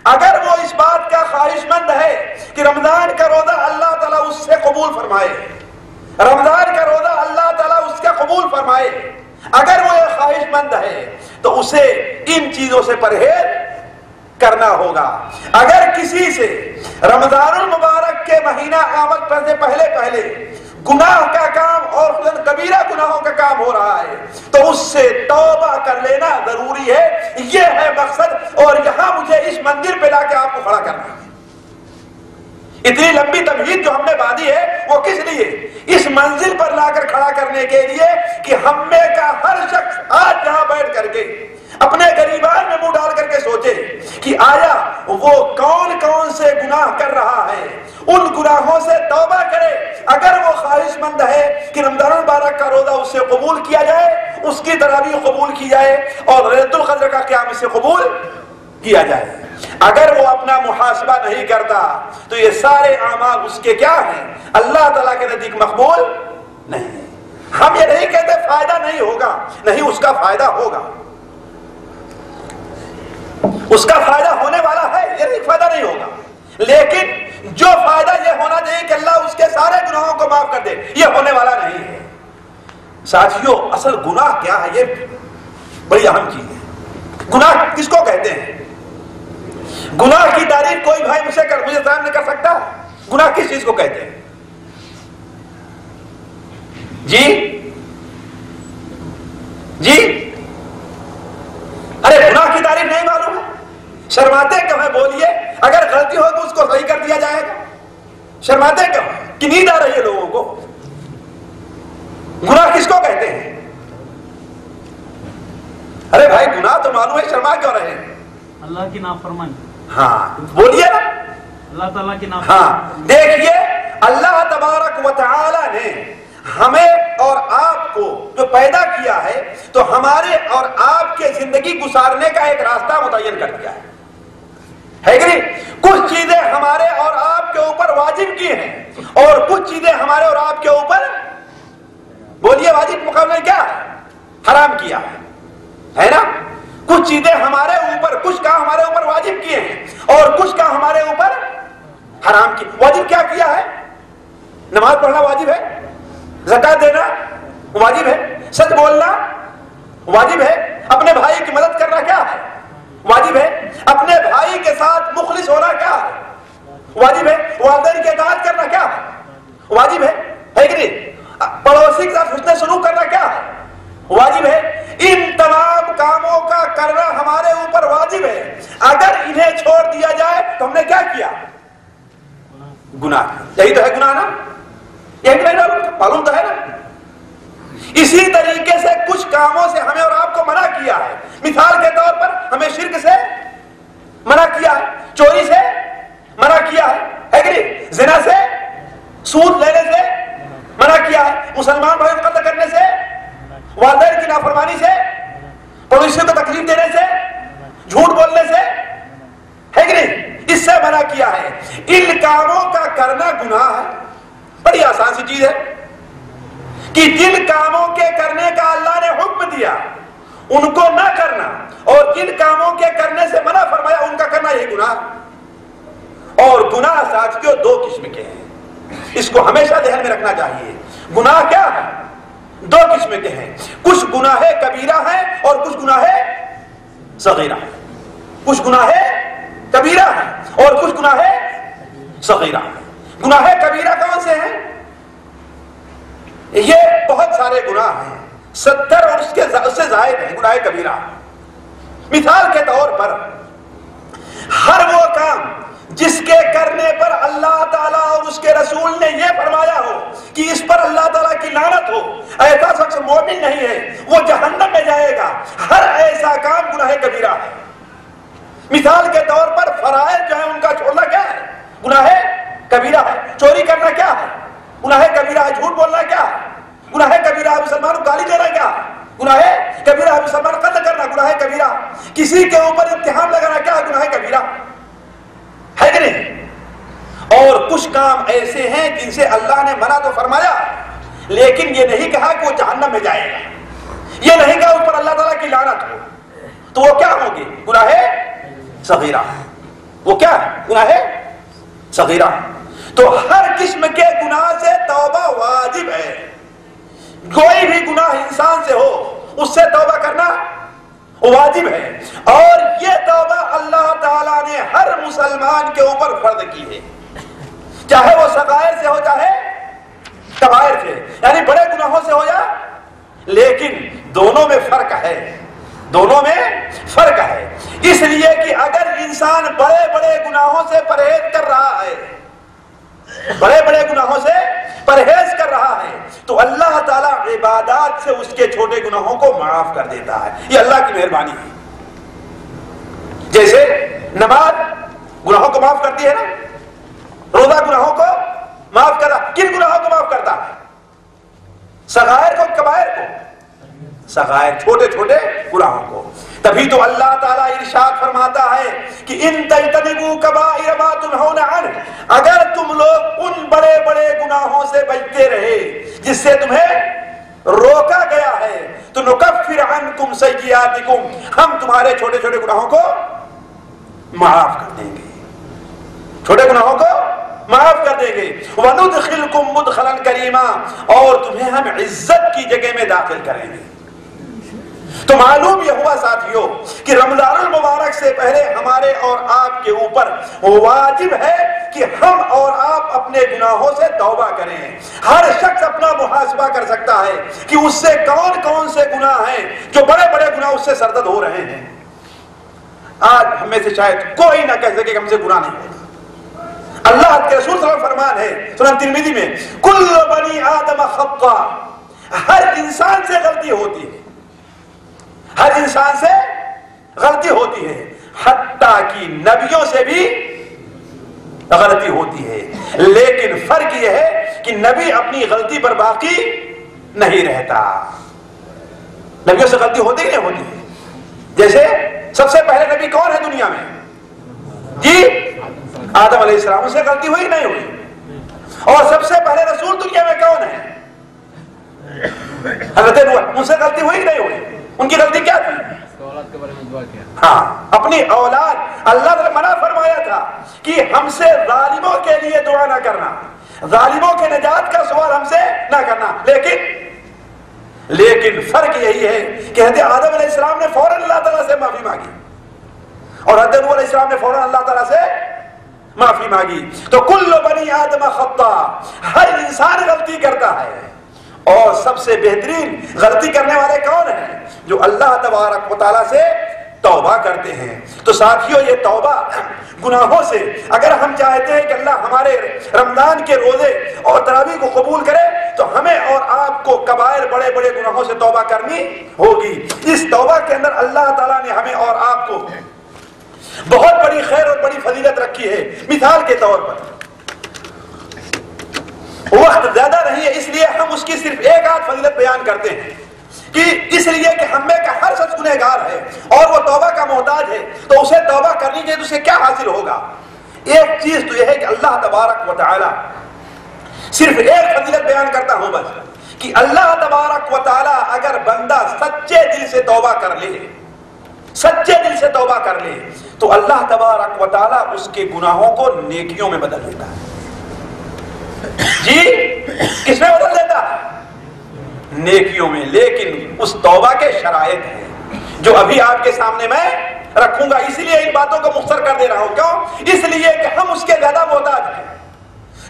اگر وہ اس بات کا خواہش مند ہے کہ رمضان کا روزہ اللہ تعالیٰ اس سے قبول فرمائے، رمضان کا روزہ اللہ تعالیٰ اس کا قبول فرمائے، اگر وہ یہ خواہش مند ہے تو اسے ان چیزوں سے پرہیز کرنا ہوگا. اگر کسی سے رمضان المبارک کے مہینہ آمد سے پہلے گناہ کا کام اور کبیرہ گناہوں کا کام ہو رہا ہے تو اس سے توبہ کر لینا ضروری ہے. یہ ہے مقصد، اور یہاں مجھے اس مندر پہ لا کے آپ کو کھڑا کرنا ہے. اتنی لمبی تمہید جو ہم نے باندھی ہے وہ کس لیے؟ اس منزل پر لا کر کھڑا کرنے کے لیے کہ ہم میں کا ہر شخص آج یہاں بیٹھ کر کے اپنے گریبان میں منہ ڈال کر کے سوچے کہ آیا وہ کون کون سے گناہ کر رہا ہے ان گناہوں سے توبہ کرے. اگر وہ خواہش مند ہے کہ رمضان المبارک کا روزہ اس سے قبول کیا جائے، اس کی تراویح قبول کی جائے اور لیلۃ القدر کا قیام اس سے قبول کیا جائے. اگر وہ اپنا محاسبہ نہیں کرتا تو یہ سارے اعمال اس کے کیا ہیں؟ اللہ تعالیٰ کے نزدیک مقبول نہیں. ہم یہ نہیں کہتے فائدہ نہیں ہوگا، نہیں، اس کا فائدہ ہوگا، اس کا فائدہ ہونے والا ہے، یہ نہیں فائدہ نہیں ہوگا. لیکن جو فائدہ یہ ہونا چاہیے کہ اللہ اس کے سارے گناہوں کو معاف کر دے، یہ ہونے والا نہیں ہے. ساتھیوں، اصل گناہ کیا ہے؟ یہ بڑی اہم چیز ہے. گناہ کس کو کہتے ہیں؟ گناہ کی تعریف کوئی بھائی مجھے سامنے کر سکتا ہے؟ گناہ کس چیز کو کہتے ہیں؟ جی جی، ارے گناہ کی تعریف نہیں معلوم ہے؟ شرماتے کیوں ہیں؟ بولیے. اگر غلطی ہو تو اس کو صحیح کر دیا جائے گا. شرماتے کیوں ہیں کہ نیند آ رہی ہے لوگوں کو؟ گناہ کس کو کہتے ہیں؟ ارے بھائی گناہ تو معلوم ہے، شرما کیوں رہے ہیں؟
اللہ کی نافرمانی.
ہاں بولیے نا.
اللہ تعالیٰ کی نافرمانی.
ہاں دیکھیے، اللہ تبارک و تعالی نے ہمیں اور آپ کو جو پیدا کیا ہے تو ہمارے اور آپ کے زندگی گزارنے کا ایک راستہ متعین کر دیا ہے کہ نہیں؟ کچھ چیزیں ہمارے اور آپ کے اوپر واجب کی ہیں اور کچھ چیزیں ہمارے اور آپ کے اوپر، بولیے، واجب مقابلے کیا ہے؟ حرام کیا ہے نا؟ کچھ چیزیں ہمارے اوپر، کچھ کام ہمارے اوپر واجب کیے ہیں اور کچھ کام ہمارے اوپر حرام کیے. واجب کیا کیا ہے؟ نماز پڑھنا واجب ہے، زکات دینا واجب ہے، سچ بولنا واجب ہے، اپنے بھائی کی مدد کرنا کیا ہے؟ واجب ہے. اپنے بھائی کے ساتھ مخلص ہونا کیا ہے؟ واجب ہے. والدین کی اطاعت کرنا کیا ہے؟ واجب ہے کہ نہیں؟ پڑوسی کے ساتھ حسن سلوک کرنا کیا ہے؟ واجب ہے. ان تمام کاموں کا کرنا ہمارے اوپر واجب ہے. اگر انہیں چھوڑ دیا جائے تو ہم نے کیا کیا؟ گناہ. یہی تو ہے گناہ نا؟ یہی تو ہے، معلوم تو ہے نا؟ اسی طریقے سے کچھ کاموں سے ہمیں اور آپ کو منع کیا ہے. مثال کے طور پر ہمیں شرک سے منع کیا ہے، چوری سے منع کیا ہے کہ نہیں؟ زنا سے، سود لینے سے منع کیا ہے، مسلمان بھائی کو قتل کرنے سے، والدین کی نافرمانی سے، پڑوسیوں کو تکلیف دینے سے، جھوٹ بولنے سے، ہے کہ نہیں؟ اس سے منع کیا ہے. ان کاموں کا کرنا گناہ ہے. بڑی آسان سی چیز ہے کہ جن کاموں کے کرنے کا اللہ نے حکم دیا ان کو نہ کرنا اور جن کاموں کے کرنے سے منع فرمایا ان کا کرنا یہی گناہ. اور گناہ ساتھیوں دو قسم کے ہیں، اس کو ہمیشہ ذہن میں رکھنا چاہیے. گناہ کیا ہے؟ دو قسم کے ہیں. کچھ گناہ کبیرہ ہیں اور کچھ گناہ صغیرہ ہیں. کچھ گناہ کبیرہ ہیں اور کچھ گناہ صغیرہ ہیں. گناہ کبیرہ کون سے ہیں؟ یہ بہت سارے گناہ ہیں، 70 اور اس سے زائد ہیں گناہ کبیرہ. مثال کے طور پر ہر وہ کام جس کے کرنے پر اللہ تعالیٰ اور اس کے رسول نے یہ فرمایا ہو کہ اس پر اللہ تعالیٰ کی لعنت ہو، ایسا شخص مومن نہیں ہے، وہ جہنم میں جائے گا. ہر ایسا کام گناہ کبیرہ ہے. مثال کے طور پر فرائض جو ہے ان کا چھوڑنا کیا ہے؟ گناہ کبیرہ ہے. چوری کرنا کیا ہے؟ گناہ کبیرہ ہے. جھوٹ بولنا کیا ہے؟ گناہ کبیرہ ہے. مسلمان کو گالی دینا کیا ہے؟ گناہ کبیرہ ہے. مسلمان قتل کرنا گناہ کبیرہ. کسی کے اوپر امتحان لگانا کیا ہے؟ گناہ کبیرہ ہے کہ نہیں؟ اور کچھ کام ایسے ہیں جن سے اللہ نے منع تو فرمایا لیکن یہ نہیں کہا کہ وہ جہنم میں جائے گا، یہ نہیں کہا اس پر اللہ تعالیٰ کی لعنت ہو. تو وہ کیا ہوں گے؟ گناہ صغیرہ. وہ کیا ہے؟ گناہ صغیرہ. تو ہر قسم کے گناہ سے توبہ واجب ہے. کوئی بھی گناہ انسان سے ہو اس سے توبہ کرنا واجب ہے. اور یہ توبہ اللہ تعالیٰ نے ہر مسلمان کے اوپر فرض کی ہے، چاہے وہ صغائر سے ہو چاہے کبائر سے، یعنی بڑے گناہوں سے ہو یا. لیکن دونوں میں فرق ہے، دونوں میں فرق ہے. اس لیے کہ اگر انسان بڑے بڑے گناہوں سے پرہیز کر رہا ہے، بڑے بڑے گناہوں سے پرہیز کر رہا ہے تو اللہ تعالیٰ عبادات سے اس کے چھوٹے گناہوں کو معاف کر دیتا ہے. یہ اللہ کی مہربانی ہے. جیسے نماز گناہوں کو معاف کرتی ہے نا؟ روزہ گناہوں کو معاف کرتا. کن گناہوں کو معاف کرتا ہے؟ صغائر کو کبائر کو؟ صغائر چھوٹے چھوٹے گناہوں کو. تبھی تو اللہ تعالیٰ ارشاد فرماتا ہے کہ ان تجتنبوا کبائر ما تنہون عنہ، اگر تم لوگ ان بڑے بڑے گناہوں سے بچتے رہے جس سے تمہیں روکا گیا ہے تو نکفر عنکم سیئاتکم، ہم تمہارے چھوٹے چھوٹے گناہوں کو معاف کر دیں گے، چھوٹے گناہوں کو معاف کر دیں گے. وندخلکم مدخلا کریما، اور تمہیں ہم عزت کی جگہ میں داخل کریں گے. تو معلوم یہ ہوا ساتھیوں کہ رمضان المبارک سے پہلے ہمارے اور آپ کے اوپر واجب ہے کہ ہم اور آپ اپنے گناہوں سے توبہ کریں. ہر شخص اپنا محاسبہ کر سکتا ہے کہ اس سے کون کون سے گناہ ہیں جو بڑے بڑے گناہ اس سے سرزد ہو رہے ہیں. آج ہم میں سے شاید کوئی نہ کہہ سکے کہ ہم سے گناہ نہیں ہوتا. اللہ کے رسول صلی اللہ علیہ وسلم فرمان ہے سنن ترمذی میں، کل بنی آدم خطا، ہر انسان سے غلطی ہوتی ہے، ہر انسان سے غلطی ہوتی ہے، حتیٰ کہ نبیوں سے بھی غلطی ہوتی ہے. لیکن فرق یہ ہے کہ نبی اپنی غلطی پر باقی نہیں رہتا. نبیوں سے غلطی ہوتی نہیں ہوتی ہے. جیسے سب سے پہلے نبی کون ہے دنیا میں؟ جی آدم علیہ السلام، ان سے غلطی ہوئی نہیں ہوئی. اور سب سے پہلے رسول دنیا میں کون ہے؟ حضرت نوح، ان سے غلطی ہوئی نہیں ہوئی. ان کی غلطی کیا تھی؟
اولاد کے بارے میں دعا کیا.
ہاں، اپنی اولاد. اللہ نے منع فرمایا تھا کہ ہم سے ظالموں کے لیے دعا نہ کرنا، ظالموں کے نجات کا سوال ہم سے نہ کرنا. لیکن فرق یہی ہے کہ حضرت آدم علیہ السلام نے فوراً اللہ تعالیٰ سے معافی مانگی اور حضرت نوح علیہ السلام نے فوراً اللہ تعالیٰ سے معافی مانگی. تو کل بنی آدم خطا، ہر انسان غلطی کرتا ہے. اور سب سے بہترین غلطی کرنے والے کون ہیں؟ جو اللہ تبارک و تعالیٰ سے توبہ کرتے ہیں. تو ساتھیوں، یہ توبہ گناہوں سے اگر ہم چاہتے ہیں کہ اللہ ہمارے رمضان کے روزے اور تراویح کو قبول کرے تو ہمیں اور آپ کو کبائر بڑے بڑے گناہوں سے توبہ کرنی ہوگی. اس توبہ کے اندر اللہ تعالیٰ نے ہمیں اور آپ کو بہت بڑی خیر اور بڑی فضیلت رکھی ہے. مثال کے طور پر، وقت زیادہ نہیں ہے اس لیے ہم اس کی صرف ایک آدھ فضیلت بیان کرتے ہیں کہ اس لیے کہ ہم میں کا ہر شخص گنہگار ہے اور وہ توبہ کا محتاج ہے، تو اسے توبہ کرنی چاہیے. تو اسے کیا حاصل ہوگا؟ ایک چیز تو یہ ہے کہ اللہ تبارک و تعالی، صرف ایک فضیلت بیان کرتا ہوں بس، کہ اللہ تبارک و تعالی اگر بندہ سچے دل سے توبہ کر لے، سچے دل سے توبہ کر لے، تو اللہ تبارک و تعالی اس کے گناہوں کو نیکیوں میں بدل دیتا ہے. جی کس میں بدل دیتا ہے؟ نیکیوں میں. لیکن اس توبہ کے شرائط ہیں جو ابھی آپ کے سامنے میں رکھوں گا. اس لیے ان باتوں کو مختصر کر دے رہا ہوں. کیوں؟ اس لیے کہ ہم اس کے زیادہ محتاج ہیں.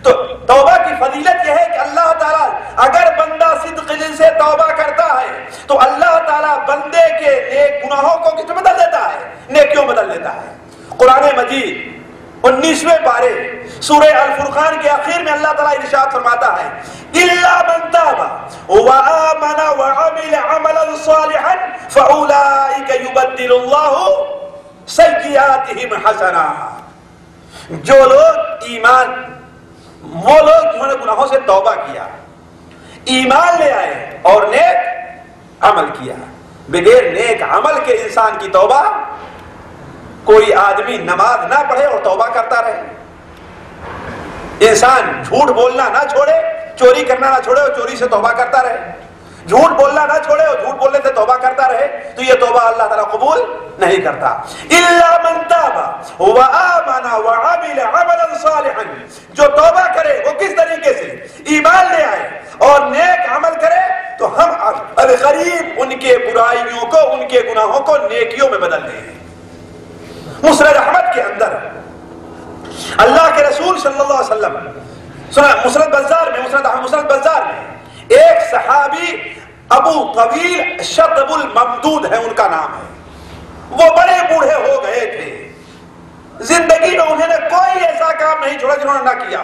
تو توبہ کی فضیلت یہ ہے کہ اللہ تعالیٰ اگر بندہ صدق دل سے توبہ کرتا ہے تو اللہ تعالیٰ بندے کے نیک گناہوں کو کس میں بدل دیتا ہے؟ نیکیوں بدل دیتا ہے. قرآن مجید 19ویں پارے سورہ الفرقان کے آخر میں اللہ تعالیٰ ارشاد فرماتا ہے، إِلَّا مَنْ تَابَ وَآمَنَ وَعَمِلَ عَمَلًا صَالِحًا فَأُولَٰئِكَ يُبَدِّلُ اللَّهُ سَيِّئَاتِهِمْ حَسَنَاتٍ. جو لوگ ایمان، وہ لوگ جنہوں نے گناہوں سے توبہ کیا، ایمان لے آئے اور نیک عمل کیا. بغیر نیک عمل کے انسان کی توبہ، کوئی آدمی نماز نہ پڑھے اور توبہ کرتا رہے، انسان جھوٹ بولنا نہ چھوڑے، چوری کرنا نہ چھوڑے اور چوری سے توبہ کرتا رہے، جھوٹ بولنا نہ چھوڑے اور جھوٹ بولنے سے توبہ کرتا رہے، تو یہ توبہ اللہ تعالیٰ قبول نہیں کرتا. إِلَّا مَنْ تَابَ وَآمَنَ وَعَمِلَ عَمَلًا صَالِحًا. جو توبہ کرے وہ کس طریقے سے؟ ایمان لے آئے اور نیک عمل کرے تو ہم قریب ان کے برائیوں کو، ان کے گناہوں کو نیکیوں میں بدل دیں. مسند احمد کے اندر اللہ کے رسول صلی اللہ علیہ وسلم، مسند بزار میں ایک صحابی ابو طویل شطب الممدود ہے ان کا نام ہے. وہ بڑے بوڑھے ہو گئے تھے، زندگی میں انہوں نے کوئی ایسا کام نہیں چھوڑا جنہوں نے نہ کیا.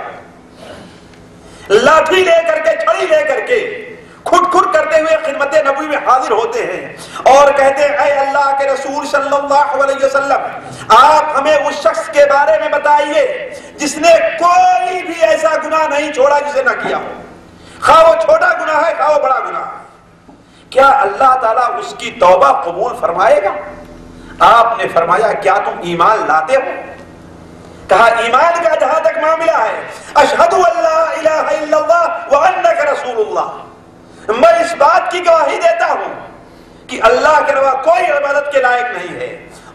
لاٹھی لے کر کے، چھڑی لے کر کے کھٹ کھٹ کرتے ہوئے خدمت نبوی میں حاضر ہوتے ہیں اور کہتے ہیں اے اللہ کے رسول صلی اللہ علیہ وسلم آپ ہمیں اس شخص کے بارے میں بتائیے جس نے کوئی بھی ایسا گناہ نہیں چھوڑا جسے نہ کیا ہو، خواہ وہ چھوٹا گناہ ہے خواہ وہ بڑا گناہ ہے، کیا اللہ تعالیٰ اس کی توبہ قبول فرمائے گا؟ آپ نے فرمایا کیا تم ایمان لاتے ہو؟ کہا ایمان کا جہاں تک معاملہ ہے اشہد ان لا الہ الا اللہ وانک رسول اللہ، میں اس بات کی گواہی دیتا ہوں کہ اللہ کے روا کوئی عبادت کے لائق نہیں ہے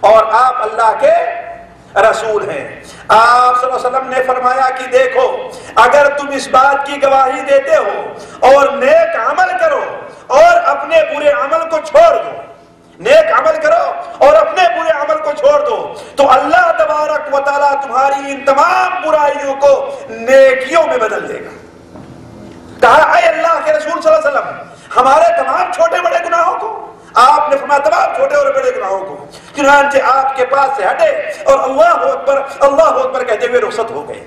اور آپ اللہ کے رسول ہیں۔ آپ صلی اللہ علیہ وسلم نے فرمایا کہ دیکھو اگر تم اس بات کی گواہی دیتے ہو اور نیک عمل کرو اور اپنے برے عمل کو چھوڑ دو، نیک عمل کرو اور اپنے برے عمل کو چھوڑ دو تو اللہ تبارک و تعالیٰ تمہاری ان تمام برائیوں کو نیکیوں میں بدل دے گا۔ کہا اے اللہ کے رسول صلی اللہ علیہ وسلم ہمارے تمام چھوٹے بڑے گناہوں کو؟ آپ نے فرمایا تمام چھوٹے اور بڑے گناہوں کو۔ چنانچہ آپ کے پاس سے ہٹے اور اللہ اکبر کہتے ہوئے رخصت ہو گئے۔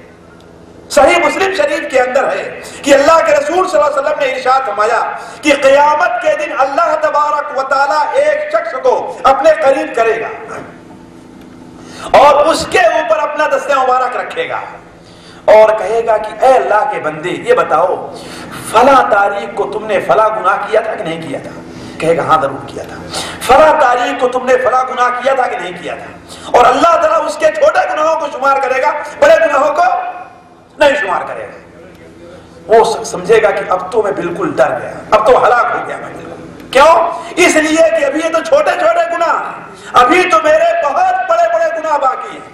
صحیح مسلم شریف کے اندر ہے کہ اللہ کے رسول صلی اللہ علیہ وسلم نے ارشاد فرمایا کہ قیامت کے دن اللہ تبارک و تعالیٰ ایک شخص کو اپنے قریب کرے گا اور اس کے اوپر اپنا دستِ مبارک رکھے گا اور کہے گا کہ اے اللہ کے بندے یہ بتاؤ فلاں تاریخ کو تم نے فلاں گناہ کیا تھا کہ نہیں کیا تھا؟ کہے گا ہاں ضرور کیا تھا۔ فلاں تاریخ کو تم نے فلاں گناہ کیا تھا کہ نہیں کیا تھا؟ اور اللہ تعالیٰ اس کے چھوٹے گناہوں کو شمار کرے گا، بڑے گناہوں کو نہیں شمار کرے گا۔ وہ سمجھے گا کہ اب تو میں بالکل ڈر گیا، اب تو ہلاک ہو گیا میں بالکل۔ کیوں؟ اس لیے کہ ابھی یہ تو چھوٹے چھوٹے گناہ ہیں، ابھی تو میرے بہت بڑے بڑے گناہ باقی ہیں۔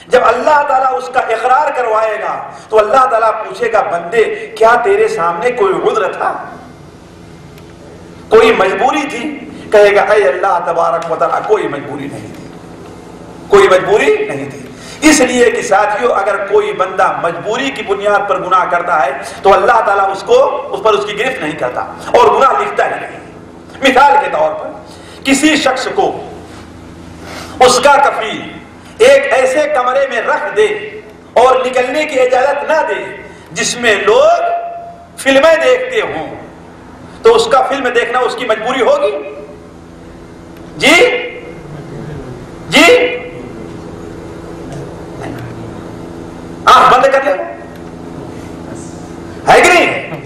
جب اللہ تعالیٰ اس کا اقرار کروائے گا تو اللہ تعالیٰ پوچھے گا بندے کیا تیرے سامنے کوئی عذر تھا، کوئی مجبوری تھی؟ کہے گا اے اللہ تبارک و تعالیٰ کوئی مجبوری نہیں تھی، کوئی مجبوری نہیں تھی۔ اس لیے کہ ساتھیوں اگر کوئی بندہ مجبوری کی بنیاد پر گناہ کرتا ہے تو اللہ تعالیٰ اس پر اس کی گرفت نہیں کرتا اور گناہ لکھتا ہی نہیں۔ مثال کے طور پر کسی شخص کو اس کا کفیل ایک ایسے کمرے میں رکھ دے اور نکلنے کی اجازت نہ دے جس میں لوگ فلمیں دیکھتے ہوں تو اس کا فلم دیکھنا اس کی مجبوری ہوگی؟ جی جی آنکھ بند کر لے، ہے کہ نہیں؟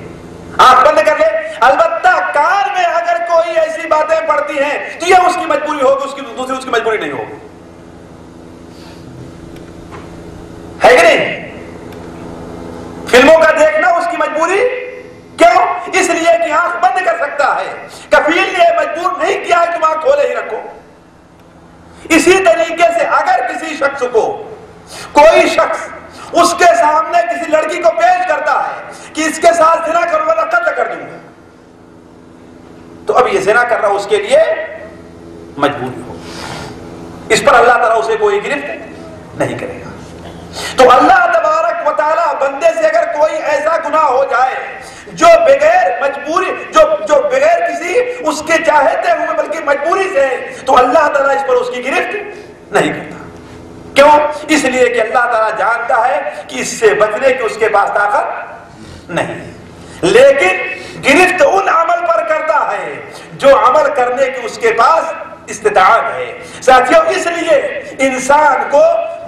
آنکھ بند کر لے۔ البتہ کان میں اگر کوئی ایسی باتیں پڑتی ہیں تو یہ اس کی مجبوری ہوگی، اس کی دوسری اس کی مجبوری نہیں ہوگی، ہے کہ نہیں؟ فلموں کا دیکھنا اس کی مجبوری کیوں؟ اس لیے کہ آنکھ بند کر سکتا ہے، کفیل نے مجبور نہیں کیا ہے تم آنکھ کھولے ہی رکھو۔ اسی طریقے سے اگر کسی شخص کو کوئی شخص اس کے سامنے کسی لڑکی کو پیش کرتا ہے کہ اس کے ساتھ زنا کروں گا قتل کر دوں گا، تو اب یہ زنا کر رہا اس کے لیے مجبوری ہو، اس پر اللہ تعالیٰ اسے کوئی گرفت نہیں کرے گا۔ تو اللہ تبارک و تعالیٰ بندے سے اگر کوئی ایسا گناہ ہو جائے جو بغیر مجبوری جو بغیر کسی اس کے چاہتے ہوئے بلکہ مجبوری سے ہے تو اللہ تعالیٰ اس پر اس کی گرفت نہیں کرتا۔ کیوں؟ اس لیے کہ اللہ تعالیٰ جانتا ہے کہ اس سے بچنے کی اس کے پاس طاقت نہیں ہے، لیکن گرفت ان عمل پر کرتا ہے جو عمل کرنے کی اس کے پاس استطاعت ہے۔ ساتھیوں اس لیے انسان کو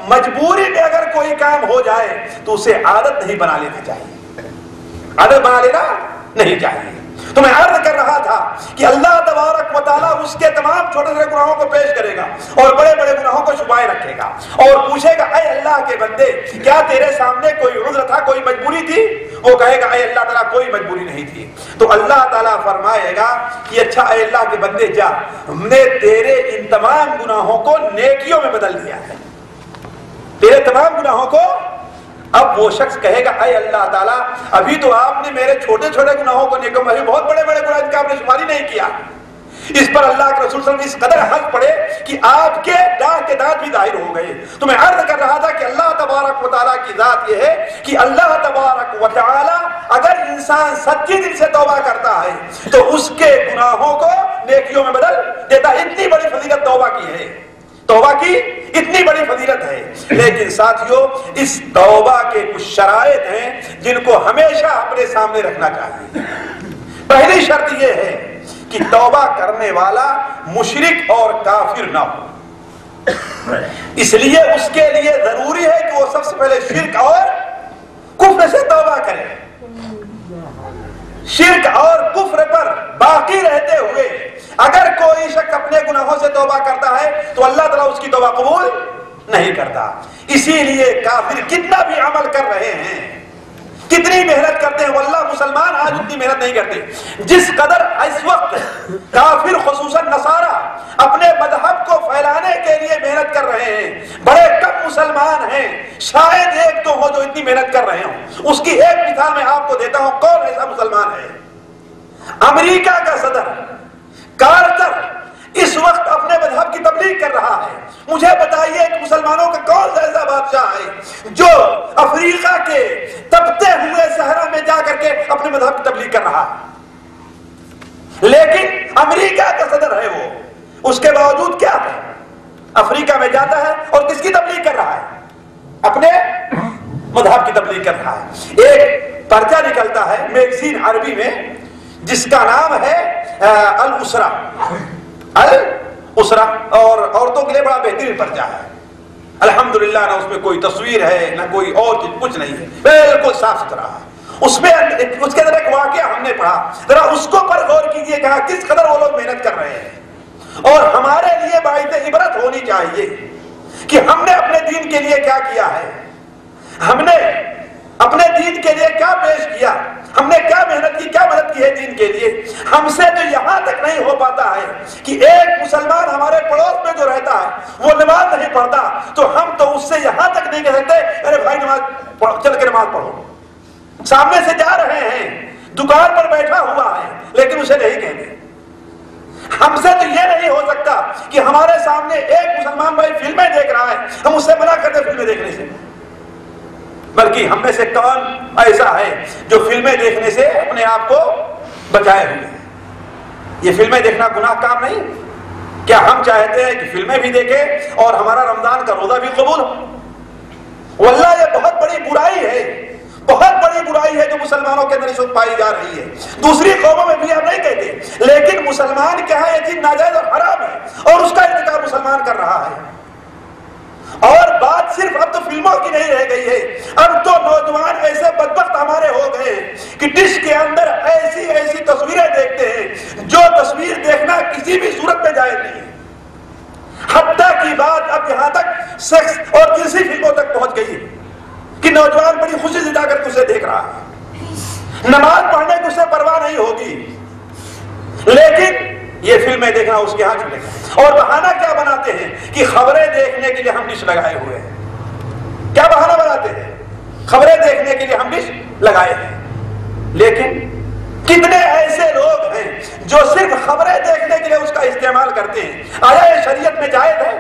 مجبوری میں اگر کوئی کام ہو جائے تو اسے عادت نہیں بنا لینا چاہیے، عادت بنا لینا نہیں چاہیے۔ تو میں عرض کر رہا تھا کہ اللہ تبارک و تعالیٰ اس کے تمام چھوٹے چھوٹے گناہوں کو پیش کرے گا اور بڑے بڑے گناہوں کو چھپائے رکھے گا اور پوچھے گا اے اللہ کے بندے کیا تیرے سامنے کوئی عذر تھا، کوئی مجبوری تھی؟ وہ کہے گا اے اللہ تعالیٰ کوئی مجبوری نہیں تھی۔ تو اللہ تعالیٰ فرمائے گا کہ اچھا اے اللہ کے بندے جا، ہم نے تیرے ان تمام گناہوں کو نیکیوں میں بدل دیا ہے، تیرے تمام گناہوں کو۔ اب وہ شخص کہے گا اے اللہ تعالیٰ ابھی تو آپ نے میرے چھوٹے چھوٹے گناہوں کو نیکیوں میں، بہت بڑے بڑے گناہ جن کا آپ نے شماری نہیں کیا۔ اس پر اللہ کے رسول صلی اللہ علیہ وسلم اس قدر حق پڑے کہ آپ کے دانت کے دانت بھی ظاہر ہو گئے۔ تو میں عرض کر رہا تھا کہ اللہ تبارک و تعالیٰ کی ذات یہ ہے کہ اللہ تبارک و تعالیٰ اگر انسان سچی دل سے توبہ کرتا ہے تو اس کے گناہوں کو نیکیوں میں بدل دیتا۔ اتنی بڑی فضیلت توبہ کی ہے، توبہ کی اتنی بڑی فضیلت ہے۔ لیکن ساتھیوں اس توبہ کے کچھ شرائط ہیں جن کو ہمیشہ اپنے سامنے رکھنا چاہیے۔ پہلی شرط یہ ہے کہ توبہ کرنے والا مشرک اور کافر نہ ہو، اس لیے اس کے لیے ضروری ہے کہ وہ سب سے پہلے شرک اور کفر سے توبہ کرے۔ شرک اور کفر پر باقی رہتے ہوئے اگر کوئی شخص اپنے گناہوں سے توبہ کرتا ہے تو اللہ تعالیٰ اس کی توبہ قبول نہیں کرتا۔ اسی لیے کافر کتنا بھی عمل کر رہے ہیں، کتنی محنت کرتے ہیں، واللہ مسلمان آج اتنی محنت نہیں کرتے جس قدر اس وقت کافر خصوصاً نصارہ اپنے مذہب کو پھیلانے کے لیے محنت کر رہے ہیں۔ بڑے کم مسلمان ہیں، شاید ایک تو ہو جو اتنی محنت کر رہے ہوں۔ اس کی ایک مثال میں آپ کو دیتا ہوں، کون ایسا مسلمان ہے؟ امریکہ کا صدر کارٹر اس وقت اپنے مذہب کی تبلیغ کر رہا ہے۔ مجھے بتائیے کہ مسلمانوں کا کون سا ایسا بادشاہ ہے جو افریقہ کے تپتے ہوئے صحرا میں جا کر کے اپنے مذہب کی تبلیغ کر رہا ہے؟ لیکن امریکہ کا صدر ہے وہ، اس کے باوجود کیا ہے؟ افریقہ میں جاتا ہے اور کس کی تبلیغ کر رہا ہے؟ اپنے مذہب کی تبلیغ کر رہا ہے۔ ایک پرچہ نکلتا ہے میگزین عربی میں جس کا نام ہے الاسرہ، الاسرہ، اور عورتوں کے لیے بڑا بہترین پرچہ ہے الحمدللہ۔ نہ اس میں کوئی تصویر ہے نہ کوئی اور چیز، کچھ نہیں ہے، بالکل صاف ستھرا ہے۔ اس میں اس کے اندر ایک واقعہ ہم نے پڑھا، ذرا اس کو پر غور کیجئے کہ کس قدر وہ لوگ محنت کر رہے ہیں، اور ہمارے لیے باعث عبرت ہونی چاہیے کہ ہم نے اپنے دین کے لیے کیا کیا ہے، ہم نے اپنے دین کے لیے کیا پیش کیا، ہم نے کیا محنت کی، کیا مدد کی ہے دین کے لیے۔ ہم سے تو یہاں تک نہیں ہو پاتا ہے کہ ایک مسلمان ہمارے پڑوس میں جو رہتا ہے وہ نماز نہیں پڑھتا تو ہم تو اس سے یہاں تک نہیں کہہ سکتے ارے بھائی نماز پڑھو، چل کے نماز پڑھو۔ سامنے سے جا رہے ہیں، دکان پر بیٹھا ہوا ہے، لیکن اسے نہیں کہتے۔ ہم سے تو یہ نہیں ہو سکتا کہ ہمارے سامنے ایک مسلمان بھائی فلمیں دیکھ رہا ہے، ہم اس سے منع کرتے فلمیں دیکھنے سے، بلکہ ہم میں سے کون ایسا ہے جو فلمیں دیکھنے سے اپنے آپ کو بچائے ہوئے ہیں؟ یہ فلمیں دیکھنا گناہ کام نہیں؟ کیا ہم چاہتے ہیں کہ فلمیں بھی دیکھیں اور ہمارا رمضان کا روزہ بھی قبول ہو؟ واللہ یہ بہت بڑی برائی ہے، بہت بڑی برائی ہے جو مسلمانوں کے اندر اس وقت پائی جا رہی ہے۔ دوسری قوموں میں بھی ہم نہیں کہتے، لیکن مسلمان کیا ہے، یہ چیز ناجائز اور حرام ہے اور اس کا ارتکاب مسلمان کر رہا ہے۔ اور بات صرف اب تو فلموں کی نہیں رہ گئی ہے، اب تو نوجوان ایسے بدبخت ہمارے ہو گئے کہ ڈش کے اندر ایسی ایسی تصویریں دیکھتے ہیں جو تصویر دیکھنا کسی بھی صورت میں جائز نہیں ہے۔ حتیٰ کی بات اب یہاں تک سیکس اور جنسی فلموں تک پہنچ گئی ہے کہ نوجوان بڑی خوشی سے جا کر کے اسے دیکھ رہا ہے، نماز پڑھنے کی اسے پرواہ نہیں ہوگی، لیکن یہ فلمیں دیکھنا اس کے ہاں چلے گا۔ اور بہانہ کیا بناتے ہیں کہ خبریں دیکھنے کے لیے ہم ڈش لگائے ہوئے ہیں۔ کیا بہانہ بناتے ہیں؟ خبریں دیکھنے کے لیے ہم ڈش لگائے ہیں، لیکن کتنے ایسے لوگ ہیں جو صرف خبریں دیکھنے کے لیے اس کا استعمال کرتے ہیں۔ آیا یہ شریعت میں جائز ہے؟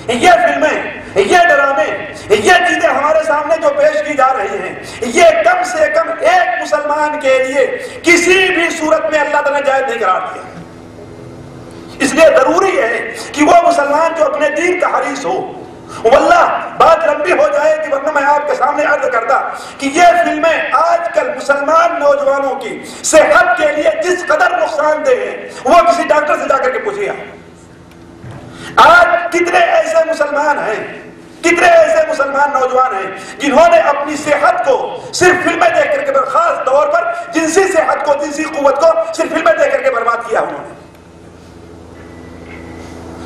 یہ فلمیں، یہ ڈرامے، یہ چیزیں ہمارے سامنے جو پیش کی جا رہی ہیں، یہ کم سے کم ایک مسلمان کے لیے کسی بھی صورت میں اللہ تعالیٰ نے جائز نہیں قرار دیا۔ اس لیے ضروری ہے کہ وہ مسلمان جو اپنے دین کا حریص ہو، واللہ بات لمبی ہو جائے گی ورنہ میں آپ کے سامنے عرض کرتا کہ یہ فلمیں آج کل مسلمان نوجوانوں کی صحت کے لیے جس قدر نقصان دہ ہیں وہ کسی ڈاکٹر سے جا کر کے پوچھیے۔ آج کتنے ایسے مسلمان ہیں، کتنے ایسے مسلمان نوجوان ہیں جنہوں نے اپنی صحت کو صرف فلمیں دیکھ کر کے، خاص طور پر جنسی صحت کو، جنسی قوت کو صرف فلمیں دیکھ کر کے برباد کیا انہوں نے۔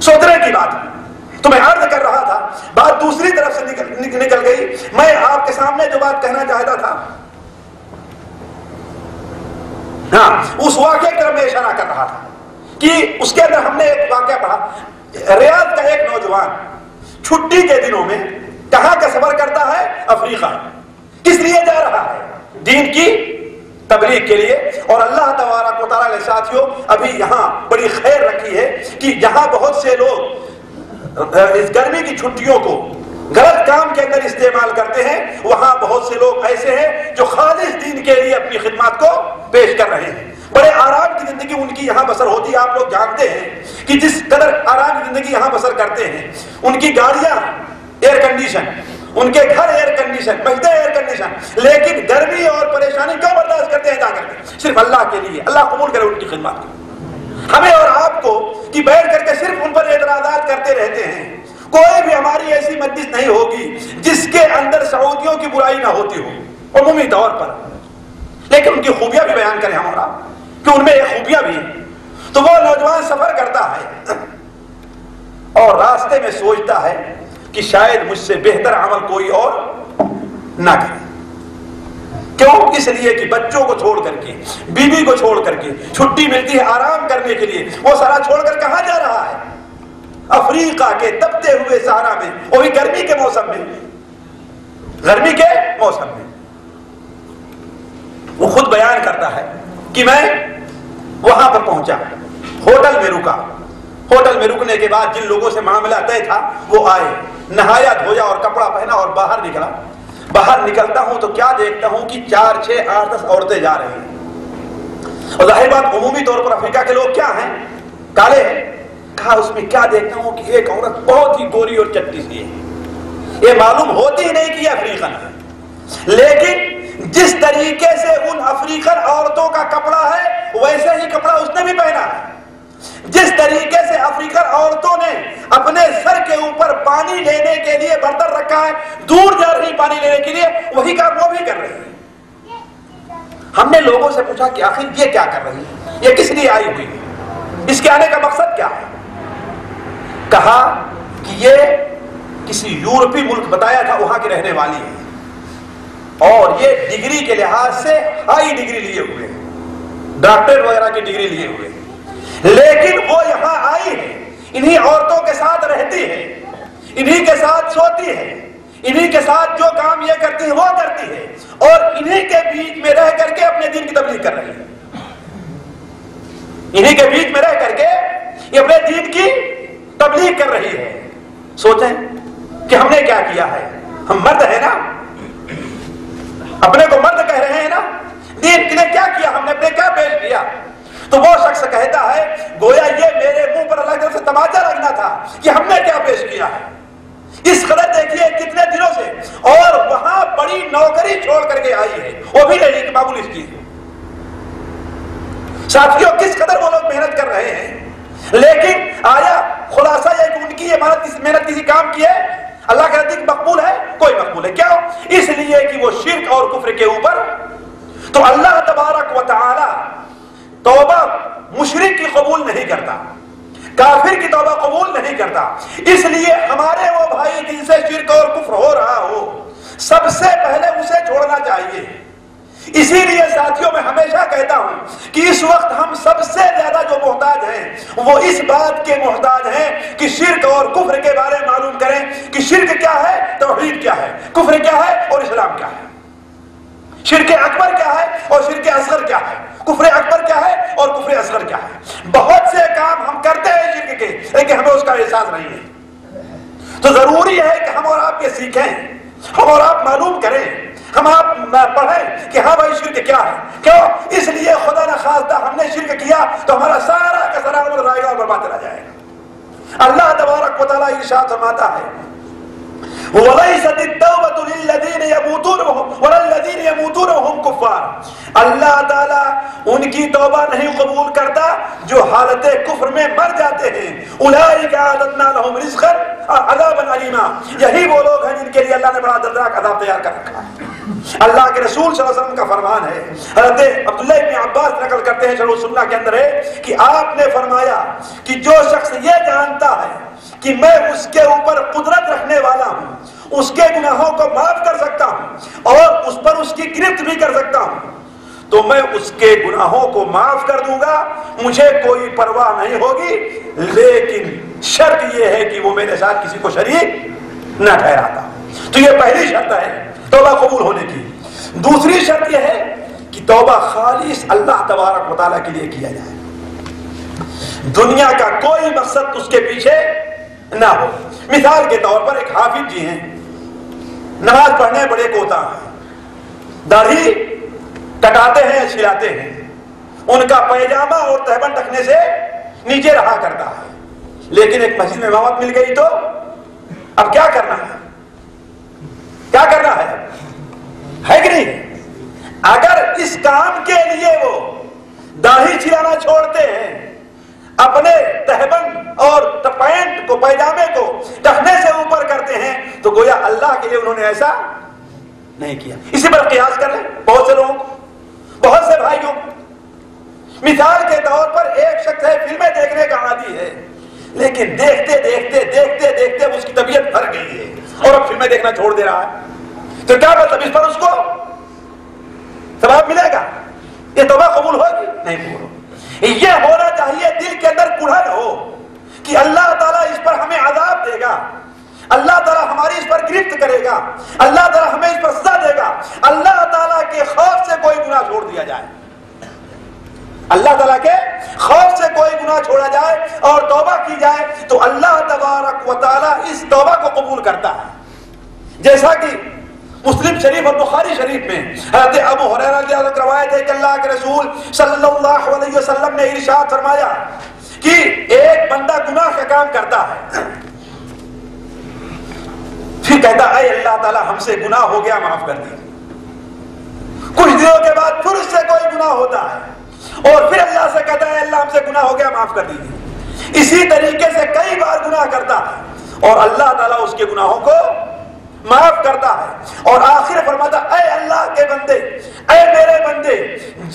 سوچنے کی بات تو میں عرض کر رہا تھا، بات دوسری طرف سے نکل گئی۔ میں آپ کے سامنے جو بات کہنا چاہتا تھا، ہاں، اس واقعے کی طرف میں اشارہ کر رہا تھا کہ اس کے اندر ہم نے ایک واقعہ پڑھا۔ ریاض کا ایک نوجوان چھٹی کے دنوں میں کہاں کا سفر کرتا ہے؟ افریقہ۔ کس لیے جا رہا ہے؟ دین کی تبلیغ کے لیے۔ اور اللہ تبارک و تعالیٰ نے ساتھیوں ابھی یہاں بڑی خیر رکھی ہے کہ جہاں بہت سے لوگ اس گرمی کی چھٹیوں کو غلط کام کے اندر استعمال کرتے ہیں، وہاں بہت سے لوگ ایسے ہیں جو خالص دین کے لیے اپنی خدمات کو پیش کر رہے ہیں۔ بڑے آرام کی زندگی ان کی یہاں بسر ہوتی ہے۔ آپ لوگ جانتے ہیں کہ جس قدر آرام کی زندگی یہاں بسر کرتے ہیں، ان کی گاڑیاں ایئر کنڈیشن، ان کے گھر ایئر کنڈیشن، مسجد ایئر کنڈیشن، لیکن گرمی اور پریشانی کیوں برداشت کرتے ہیں جا کر کے؟ صرف اللہ کے لیے، اللہ قبول کرے ان کی خدمات کو۔ ہمیں اور آپ کو کہ بیٹھ کر کے صرف ان پر اعتراضات کرتے رہتے ہیں، کوئی بھی ہماری ایسی مجلس نہیں ہوگی جس کے اندر سعودیوں کی برائی نہ ہوتی ہو عمومی طور پر، لیکن ان کی خوبیاں بھی بیان کریں ہم اور آپ کہ ان میں ایک خوبیاں بھی ہیں۔ تو وہ نوجوان سفر کرتا ہے اور راستے میں سوچتا ہے کہ شاید مجھ سے بہتر عمل کوئی اور نہ کرے۔ کیوں؟ اس لیے کہ بچوں کو چھوڑ کر کے، بیوی کو چھوڑ کر کے، چھٹی ملتی ہے آرام کرنے کے لیے، وہ سارا چھوڑ کر کہاں جا رہا ہے؟ افریقہ کے تپتے ہوئے صحرا میں، وہی گرمی کے موسم میں، گرمی کے موسم میں۔ وہ خود بیان کرتا ہے کہ میں وہاں پر پہنچا، ہوٹل میں رکا، ہوٹل میں رکنے کے بعد جن لوگوں سے معاملہ طے تھا وہ آئے، نہایا دھویا اور کپڑا پہنا اور باہر نکلا۔ باہر نکلتا ہوں تو کیا دیکھتا ہوں کہ 4 6 8 10 عورتیں جا رہی ہیں، اور ظاہر بات عمومی طور پر افریقہ کے لوگ کیا ہیں؟ کالے ہیں۔ کہا اس میں کیا دیکھتا ہوں کہ ایک عورت بہت ہی گوری اور چٹی سی ہے، یہ معلوم ہوتی ہی نہیں کہ یہ افریقن ہے، لیکن جس طریقے سے ان افریقن عورتوں کا کپڑا ہے ویسے ہی کپڑا اس نے بھی پہنا ہے۔ جس طریقے سے افریقن عورتوں نے اپنے سر کے اوپر پانی لینے کے لیے برتن رکھا ہے، دور جا رہی پانی لینے کے لیے، وہی کام وہ بھی کر رہی ہے۔ ہم نے لوگوں سے پوچھا کہ آخر یہ کیا کر رہی ہے، یہ کس لیے آئی ہوئی ہے، اس کے آنے کا مقصد کیا ہے؟ کہا کہ یہ کسی یورپی ملک بتایا تھا وہاں کی رہنے والی ہے، اور یہ ڈگری کے لحاظ سے ہائی ڈگری لیے ہوئے، ڈاکٹر وغیرہ کی ڈگری لیے ہوئے، لیکن وہ یہاں آئی ہے، انہی عورتوں کے ساتھ رہتی ہے، انہی کے ساتھ سوتی ہے، انہی کے ساتھ جو کام یہ کرتی ہے وہ کرتی ہے، اور انہی کے بیچ میں رہ کر کے اپنے دین کی تبلیغ کر رہی ہے۔ انہی کے بیچ میں رہ کر کے یہ اپنے دین کی تبلیغ کر رہی ہے۔ سوچیں کہ ہم نے کیا کیا ہے، ہم مرد ہیں نا، اپنے کو مرد کہہ رہے ہیں نا، دین نے کیا کیا، ہم نے اپنے کیا پیش کیا؟ تو وہ شخص کہتا ہے گویا یہ میرے منہ پر اللہ کی طرف سے تماچا لگنا تھا کہ ہم نے کیا پیش کیا ہے۔ اس قدر دیکھیے کتنے دنوں سے، اور وہاں بڑی نوکری چھوڑ کر کے آئی ہے، وہ بھی نہیں کہ معمولی چیز۔ ساتھیوں کس قدر وہ لوگ محنت کر رہے ہیں، لیکن آیا خلاصہ یہ کہ ان کی یہ محنت کسی کام کی ہے؟ اللہ کے نزدیک مقبول ہے؟ کوئی مقبول ہے۔ کیوں؟ اس لیے کہ وہ شرک اور کفر کے اوپر۔ تو اللہ تبارک و تعالی توبہ مشرک کی قبول نہیں کرتا، کافر کی توبہ قبول نہیں کرتا، اس لیے ہمارے وہ بھائی جن سے شرک اور کفر ہو رہا ہو سب سے پہلے اسے چھوڑنا چاہیے۔ اسی لیے ساتھیوں میں ہمیشہ کہتا ہوں کہ اس وقت ہم سب سے زیادہ جو محتاج ہیں وہ اس بات کے محتاج ہیں کہ شرک اور کفر کے بارے میں معلوم کریں کہ شرک کیا ہے، توحید کیا ہے، کفر کیا ہے اور اسلام کیا ہے، شرک اکبر کیا ہے اور شرک اصغر کیا ہے، کفر اکبر کیا ہے اور کفر اصغر کیا ہے۔ بہت سے کام ہم کرتے ہیں شرک کے، لیکن ہمیں اس کا احساس نہیں ہے۔ تو ضروری ہے کہ ہم اور آپ یہ سیکھیں، ہم اور آپ معلوم کریں، ہم آپ پڑھیں کہ ہاں بھائی شرک کیا ہے۔ کیوں؟ اس لیے خدا نخواستہ ہم نے شرک کیا تو ہمارا سارا کا سارا عمل رائے گا اور برباد چلا جائے گا۔ اللہ تبارک و تعالیٰ ارشاد فرماتا ہے وَلَيْسَتِ التَّوْبَةُ لِلَّذِينَ يَمُوتُونَ وَلَا الَّذِينَ يَمُوتُونَ وَهُمْ كُفَّارٌ۔ اللہ تعالیٰ ان کی توبہ نہیں قبول کرتا جو حالت کفر میں مر جاتے ہیں۔ أُولَٰئِكَ أَعْتَدْنَا لَهُمْ رِزْقًا عَذَابًا أَلِيمًا، یہی وہ لوگ ہیں جن کے لیے اللہ نے بڑا دردناک عذاب تیار کر رکھا ہے۔ اللہ کے رسول صلی اللہ علیہ وسلم کا فرمان ہے، حضرت عبداللہ ابن عباس نقل کرتے ہیں شرح السنہ کے اندر ہے کہ آپ نے فرمایا کہ جو شخص یہ جانتا ہے کہ میں اس کے اوپر قدرت رکھنے والا ہوں، اس کے گناہوں کو معاف کر سکتا ہوں اور اس پر اس کی گرفت بھی کر سکتا ہوں، تو میں اس کے گناہوں کو معاف کر دوں گا، مجھے کوئی پرواہ نہیں ہوگی، لیکن شرط یہ ہے کہ وہ میرے ساتھ کسی کو شریک نہ ٹھہراتا۔ تو یہ پہلی شرط ہے توبہ قبول ہونے کی۔ دوسری شرط یہ ہے کہ توبہ خالص اللہ تبارک و تعالیٰ کے لیے کیا جائے، دنیا کا کوئی مقصد اس کے پیچھے نہ ہو۔ مثال کے طور پر ایک حافظ جی ہیں، نماز پڑھنے بڑے کوتاہ ہیں، داڑھی کٹاتے ہیں چھلاتے ہیں، ان کا پیجامہ اور تہبند رکھنے سے نیچے رہا کرتا ہے، لیکن ایک مسجد میں امامت مل گئی تو اب کیا کرنا ہے؟ کیا کرنا ہے کہ نہیں؟ اگر اس کام کے لیے وہ داڑھی چلانا چھوڑتے ہیں، اپنے تہبند اور پینٹ کو، پیجامے کو ٹخنے سے اوپر کرتے ہیں، تو گویا اللہ کے لیے انہوں نے ایسا نہیں کیا۔ اسی پر قیاس کر لیں بہت سے لوگوں کو، بہت سے بھائیوں کو۔ مثال کے طور پر ایک شخص ہے فلمیں دیکھنے کا عادی ہے، لیکن دیکھتے دیکھتے دیکھتے دیکھتے اس کی طبیعت بھر گئی ہے اور اب فلمیں دیکھنا چھوڑ دے رہا ہے، تو کیا مطلب اس پر اس کو ثواب ملے گا؟ یہ توبہ قبول ہوگی؟ نہیں قبول ہوگی۔ یہ ہونا چاہیے دل کے اندر کڑھن ہو کہ اللہ تعالیٰ اس پر ہمیں عذاب دے گا، اللہ تعالیٰ ہماری اس پر گرفت کرے گا، اللہ تعالیٰ ہمیں اس پر سزا دے گا۔ اللہ تعالیٰ کے خوف سے کوئی گناہ چھوڑ دیا جائے، اللہ تعالیٰ کے خوف سے کوئی گناہ چھوڑا جائے اور توبہ کی جائے تو اللہ تبارک و تعالیٰ اس توبہ کو قبول کرتا ہے۔ جیسا کہ مسلم شریف اور بخاری شریف میں حضرت ابو ہریرہ رضی اللہ عنہ روایت ہے کہ اللہ کے رسول صلی اللہ علیہ وسلم نے ارشاد فرمایا کہ ایک بندہ گناہ کا کام کرتا ہے، پھر کہتا اے اللہ تعالیٰ ہم سے گناہ ہو گیا، معاف کر دیجیے۔ کچھ دنوں کے بعد پھر اس سے کوئی گناہ ہوتا ہے اور پھر اللہ سے کہتا ہے اللہ ہم سے گناہ ہو گیا، معاف کر دیجیے۔ اسی طریقے سے کئی بار گناہ کرتا ہے اور اللہ تعالیٰ اس کے گناہوں کو معاف کرتا ہے اور آخر فرماتا اے اللہ کے بندے، اے میرے بندے،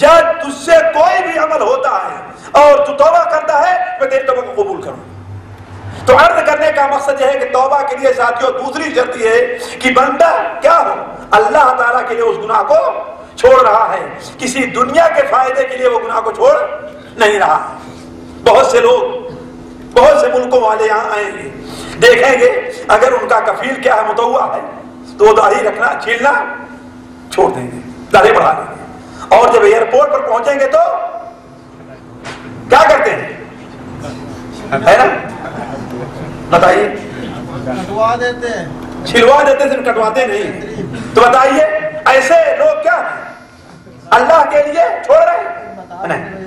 جب تجھ سے کوئی بھی عمل ہوتا ہے اور تو توبہ کرتا ہے میں تیری توبہ کو قبول کروں۔ تو عرض کرنے کا مقصد یہ ہے کہ توبہ کے لیے ساتھیوں دوسری شرط یہ ہے کہ بندہ کیا ہو، اللہ تعالیٰ کے لیے اس گناہ کو چھوڑ رہا ہے، کسی دنیا کے فائدے کے لیے وہ گناہ کو چھوڑ نہیں رہا ہے۔ بہت سے لوگ بہت سے ملکوں والے یہاں آئیں گے، دیکھیں گے اگر ان کا کفیل کیا ہے متوع ہے تو وہ داڑھی رکھنا چھیلنا چھوڑ دیں گے، داڑھی بڑھا دیں گے، اور جب ایئرپورٹ پر پہنچیں گے تو کیا کرتے ہیں، ہے نا؟ بتائیے،
کٹوا دیتے ہیں،
چھلوا دیتے، صرف کٹواتے نہیں۔ تو بتائیے ایسے لوگ کیا ہیں، اللہ کے لیے چھوڑ رہے ہیں؟ نہیں۔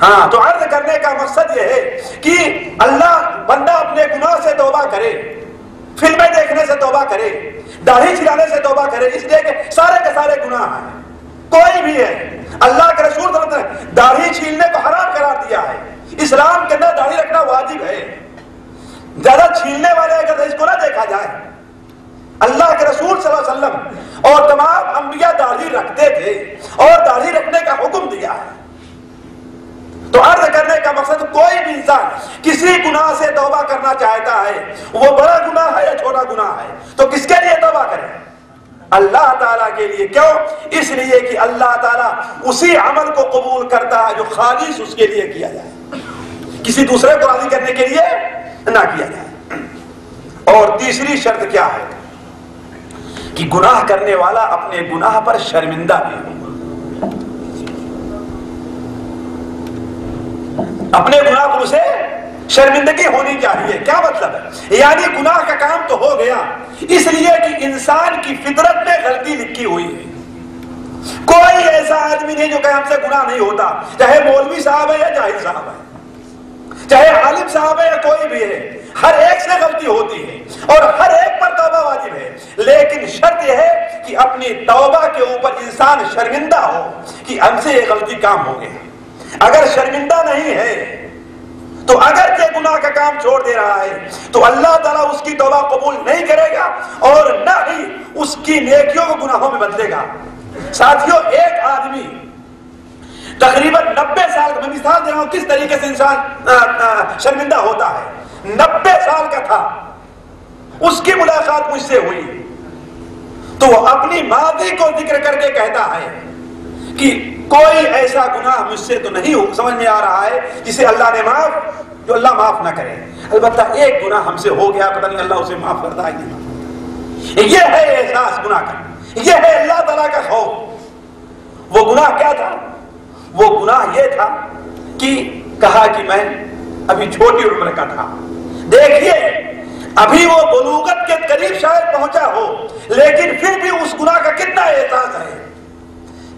ہاں، تو عرض کرنے کا مقصد یہ ہے کہ اللہ بندہ اپنے گناہ سے توبہ کرے، فلمیں دیکھنے سے توبہ کرے، داڑھی چھلانے سے توبہ کرے، اس لیے کہ سارے کے سارے گناہ ہیں، کوئی بھی ہے۔ اللہ کے رسول صلی اللہ علیہ وسلم نے داڑھی چھیلنے کو حرام قرار دیا ہے، اسلام کے اندر داڑھی رکھنا واجب ہے۔ زیادہ چھیلنے والے اگر اس کو نہ دیکھا جائے، اللہ کے رسول صلی اللہ علیہ وسلم اور تمام انبیاء داڑھی رکھتے تھے اور داڑھی رکھنے کا حکم دیا ہے۔ تو عرض کرنے کا مقصد کوئی بھی انسان کسی گناہ سے توبہ کرنا چاہتا ہے، وہ بڑا گناہ ہے یا چھوٹا گناہ ہے، تو کس کے لیے توبہ کرے؟ اللہ تعالیٰ کے لیے۔ کیوں؟ اس لیے کہ اللہ تعالیٰ اسی عمل کو قبول کرتا ہے جو خالص اس کے لیے کیا جائے، کسی دوسرے کو راضی کرنے کے لیے نہ کیا جائے۔ اور تیسری شرط کیا ہے کہ گناہ کرنے والا اپنے گناہ پر شرمندہ بھی ہو، اپنے گناہ کو اسے شرمندگی ہونی چاہیے۔ کیا مطلب ہے؟ یعنی گناہ کا کام تو ہو گیا، اس لیے کہ انسان کی فطرت میں غلطی لکھی ہوئی ہے۔ کوئی ایسا آدمی نہیں جو کہ ہم سے گناہ نہیں ہوتا، چاہے مولوی صاحب ہے یا جاہل صاحب ہے، چاہے عالم صاحب ہے یا کوئی بھی ہے، ہر ایک سے غلطی ہوتی ہے اور ہر ایک پر توبہ واجب ہے۔ لیکن شرط یہ ہے کہ اپنی توبہ کے اوپر انسان شرمندہ ہو کہ ہم سے یہ غلطی کام ہو گیا۔ اگر شرمندہ نہیں ہے تو اگر یہ گناہ کا کام چھوڑ دے رہا ہے تو اللہ تعالیٰ اس کی توبہ قبول نہیں کرے گا اور نہ ہی اس کی نیکیوں کو گناہوں میں بدلے گا۔ ساتھیوں، ایک آدمی تقریباً 90 سال، میں مثال دے رہا ہوں کس طریقے سے انسان شرمندہ ہوتا ہے، 90 سال کا تھا، اس کی ملاقات مجھ سے ہوئی تو وہ اپنی ماضی کو ذکر کر کے کہتا ہے کہ کوئی ایسا گناہ مجھ سے تو نہیں ہو سمجھ میں آ رہا ہے جسے اللہ نے جو اللہ معاف نہ کرے۔ البتہ ایک گناہ ہم سے ہو گیا، پتہ نہیں اللہ اسے معاف کرتا ہے نہیں۔ یہ ہے احساس گناہ کا، یہ ہے اللہ تعالیٰ کا خوف۔ وہ گناہ کیا تھا؟ وہ گناہ یہ تھا کہ کہا کہ میں ابھی چھوٹی عمر کا تھا۔ دیکھیے، ابھی وہ بلوغت کے قریب شاید پہنچا ہو، لیکن پھر بھی اس گناہ کا کتنا احساس ہے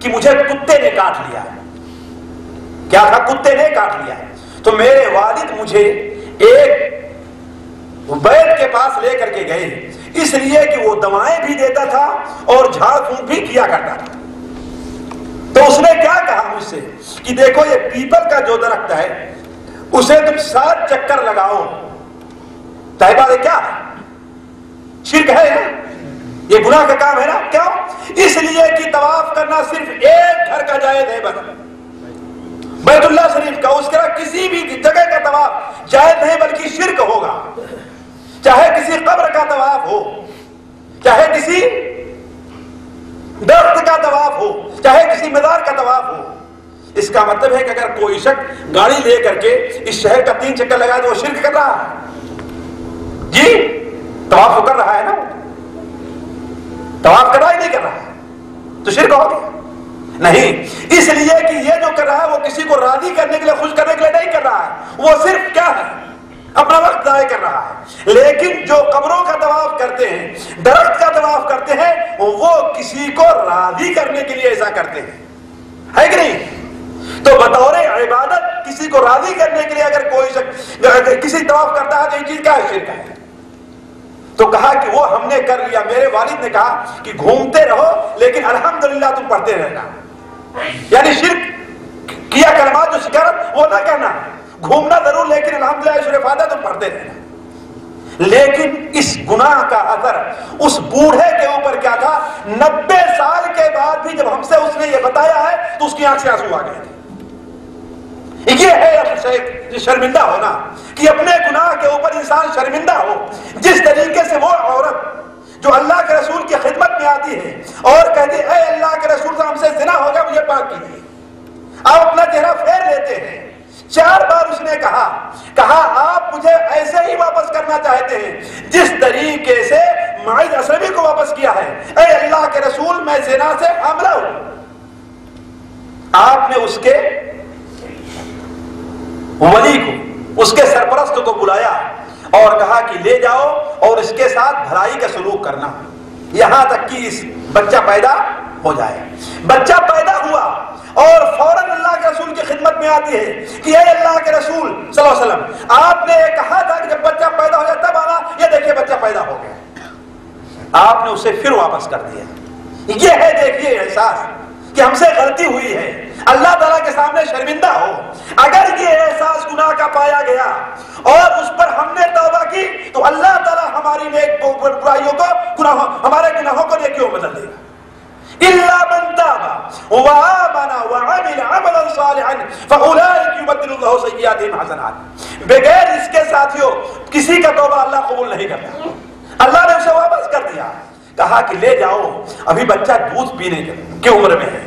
کہ مجھے کتے نے کاٹ لیا ہے۔ کیا تھا؟ کتے نے کاٹ لیا ہے۔ تو میرے والد مجھے ایک بیت کے پاس لے کر کے گئے، اس لیے کہ وہ دوائیں بھی دیتا تھا اور جھاڑ پھونک بھی کیا کرتا تھا۔ تو اس نے کیا کہا مجھ سے کہ دیکھو یہ پیپل کا جو درخت ہے اسے تم 7 چکر لگاؤ۔ طیبہ کیا ہے؟ شرک ہے نا، یہ گناہ کا کام ہے نا۔ کیوں؟ اس لیے کہ طواف کرنا صرف ایک گھر کا جائز ہے، بس بیت اللہ شریف کا، اس کے علاوہ کسی بھی جگہ کا طواف جائز نہیں بلکہ شرک ہوگا، چاہے کسی قبر کا طواف ہو، چاہے کسی درخت کا طواف ہو، چاہے کسی مزار کا طواف ہو۔ اس کا مطلب ہے کہ اگر کوئی شخص گاڑی لے کر کے اس شہر کا 3 چکر لگائے تو وہ شرک کر رہا ہے جی، طواف کر رہا ہے نا، طواف کر رہا ہی نہیں کر رہا ہے تو شرک ہو گیا نہیں۔ اس لیے کہ یہ جو کر رہا ہے وہ کسی کو راضی کرنے کے لیے، خوش کرنے کے لیے نہیں کر رہا ہے، وہ صرف کیا ہے، اپنا وقت ضائع کر رہا ہے۔ لیکن جو قبروں کا طواف کرتے ہیں، درخت کا طواف کرتے ہیں، وہ کسی کو راضی کرنے کے لیے ایسا کرتے ہیں، ہے کہ نہیں؟ تو بطور عبادت کسی کو راضی کرنے کے لیے اگر کوئی شخص کسی طواف کرتا ہے تو یہ چیز کیا ہے؟ شرک ہے۔ تو کہا کہ وہ ہم نے کر لیا۔ میرے والد نے کہا کہ گھومتے رہو لیکن الحمدللہ تم پڑھتے رہنا، یعنی شرک کیا کلمات جو شکارت وہ نہ کرنا، گھومنا ضرور لیکن الحمدللہ سورہ فاتحہ تم پڑھتے رہنا۔ لیکن اس گناہ کا اثر اس بوڑھے کے اوپر کیا تھا؟ 90 سال کے بعد بھی جب ہم سے اس نے یہ بتایا ہے تو اس کی آنکھ سے آنسو آ گئے تھے۔ یہ ہے شرمندہ ہونا، کہ اپنے گناہ کے اوپر انسان شرمندہ ہو۔ جس طریقے سے وہ عورت جو اللہ کے رسول کی خدمت میں آتی ہے اور کہتی ہے اے اللہ کے رسول سے ہم سے زنا ہو گیا، مجھے پاک کیجیے، آپ اپنا چہرہ پھیر لیتے ہیں۔ 4 بار اس نے کہا آپ مجھے ایسے ہی واپس کرنا چاہتے ہیں جس طریقے سے معاذ اسلمی کو واپس کیا ہے، اے اللہ کے رسول میں زنا سے حاملہ ہوں۔ آپ نے اس کے ولی کو، اس کے سرپرست کو بلایا اور کہا کہ لے جاؤ اور اس کے ساتھ بھلائی کا سلوک کرنا یہاں تک کہ اس بچہ پیدا ہو جائے۔ بچہ پیدا ہوا اور فوراً اللہ کے رسول کی خدمت میں آتی ہے کہ اے اللہ کے رسول صلی اللہ علیہ وسلم، آپ نے کہا تھا کہ جب بچہ پیدا ہو جائے تب آنا، یہ دیکھیے بچہ پیدا ہو گیا۔ آپ نے اسے پھر واپس کر دیا۔ یہ ہے دیکھیے احساس کہ ہم سے غلطی ہوئی ہے، اللہ تعالیٰ کے سامنے شرمندہ ہو۔ اگر یہ احساس گناہ کا پایا گیا اور اس پر ہم نے توبہ کی تو اللہ تعالیٰ ہماری نیک برائیوں کو، ہمارے گناہوں کو نیکیوں میں بدل دے گا۔ إِلَّا مَنْ تَابَ وَآمَنَ وَعَمِلَ عَمَلًا صَالِحًا فَأُولَٰئِكَ يُبَدِّلُ اللَّهُ سَيِّئَاتِهِمْ حَسَنَاتٍ۔ بغیر اس کے ساتھیوں کسی کا توبہ اللہ قبول نہیں کرتا۔ اللہ نے اسے واپس کر دیا، کہا کہ لے جاؤ، ابھی بچہ دودھ پینے کی عمر میں ہے،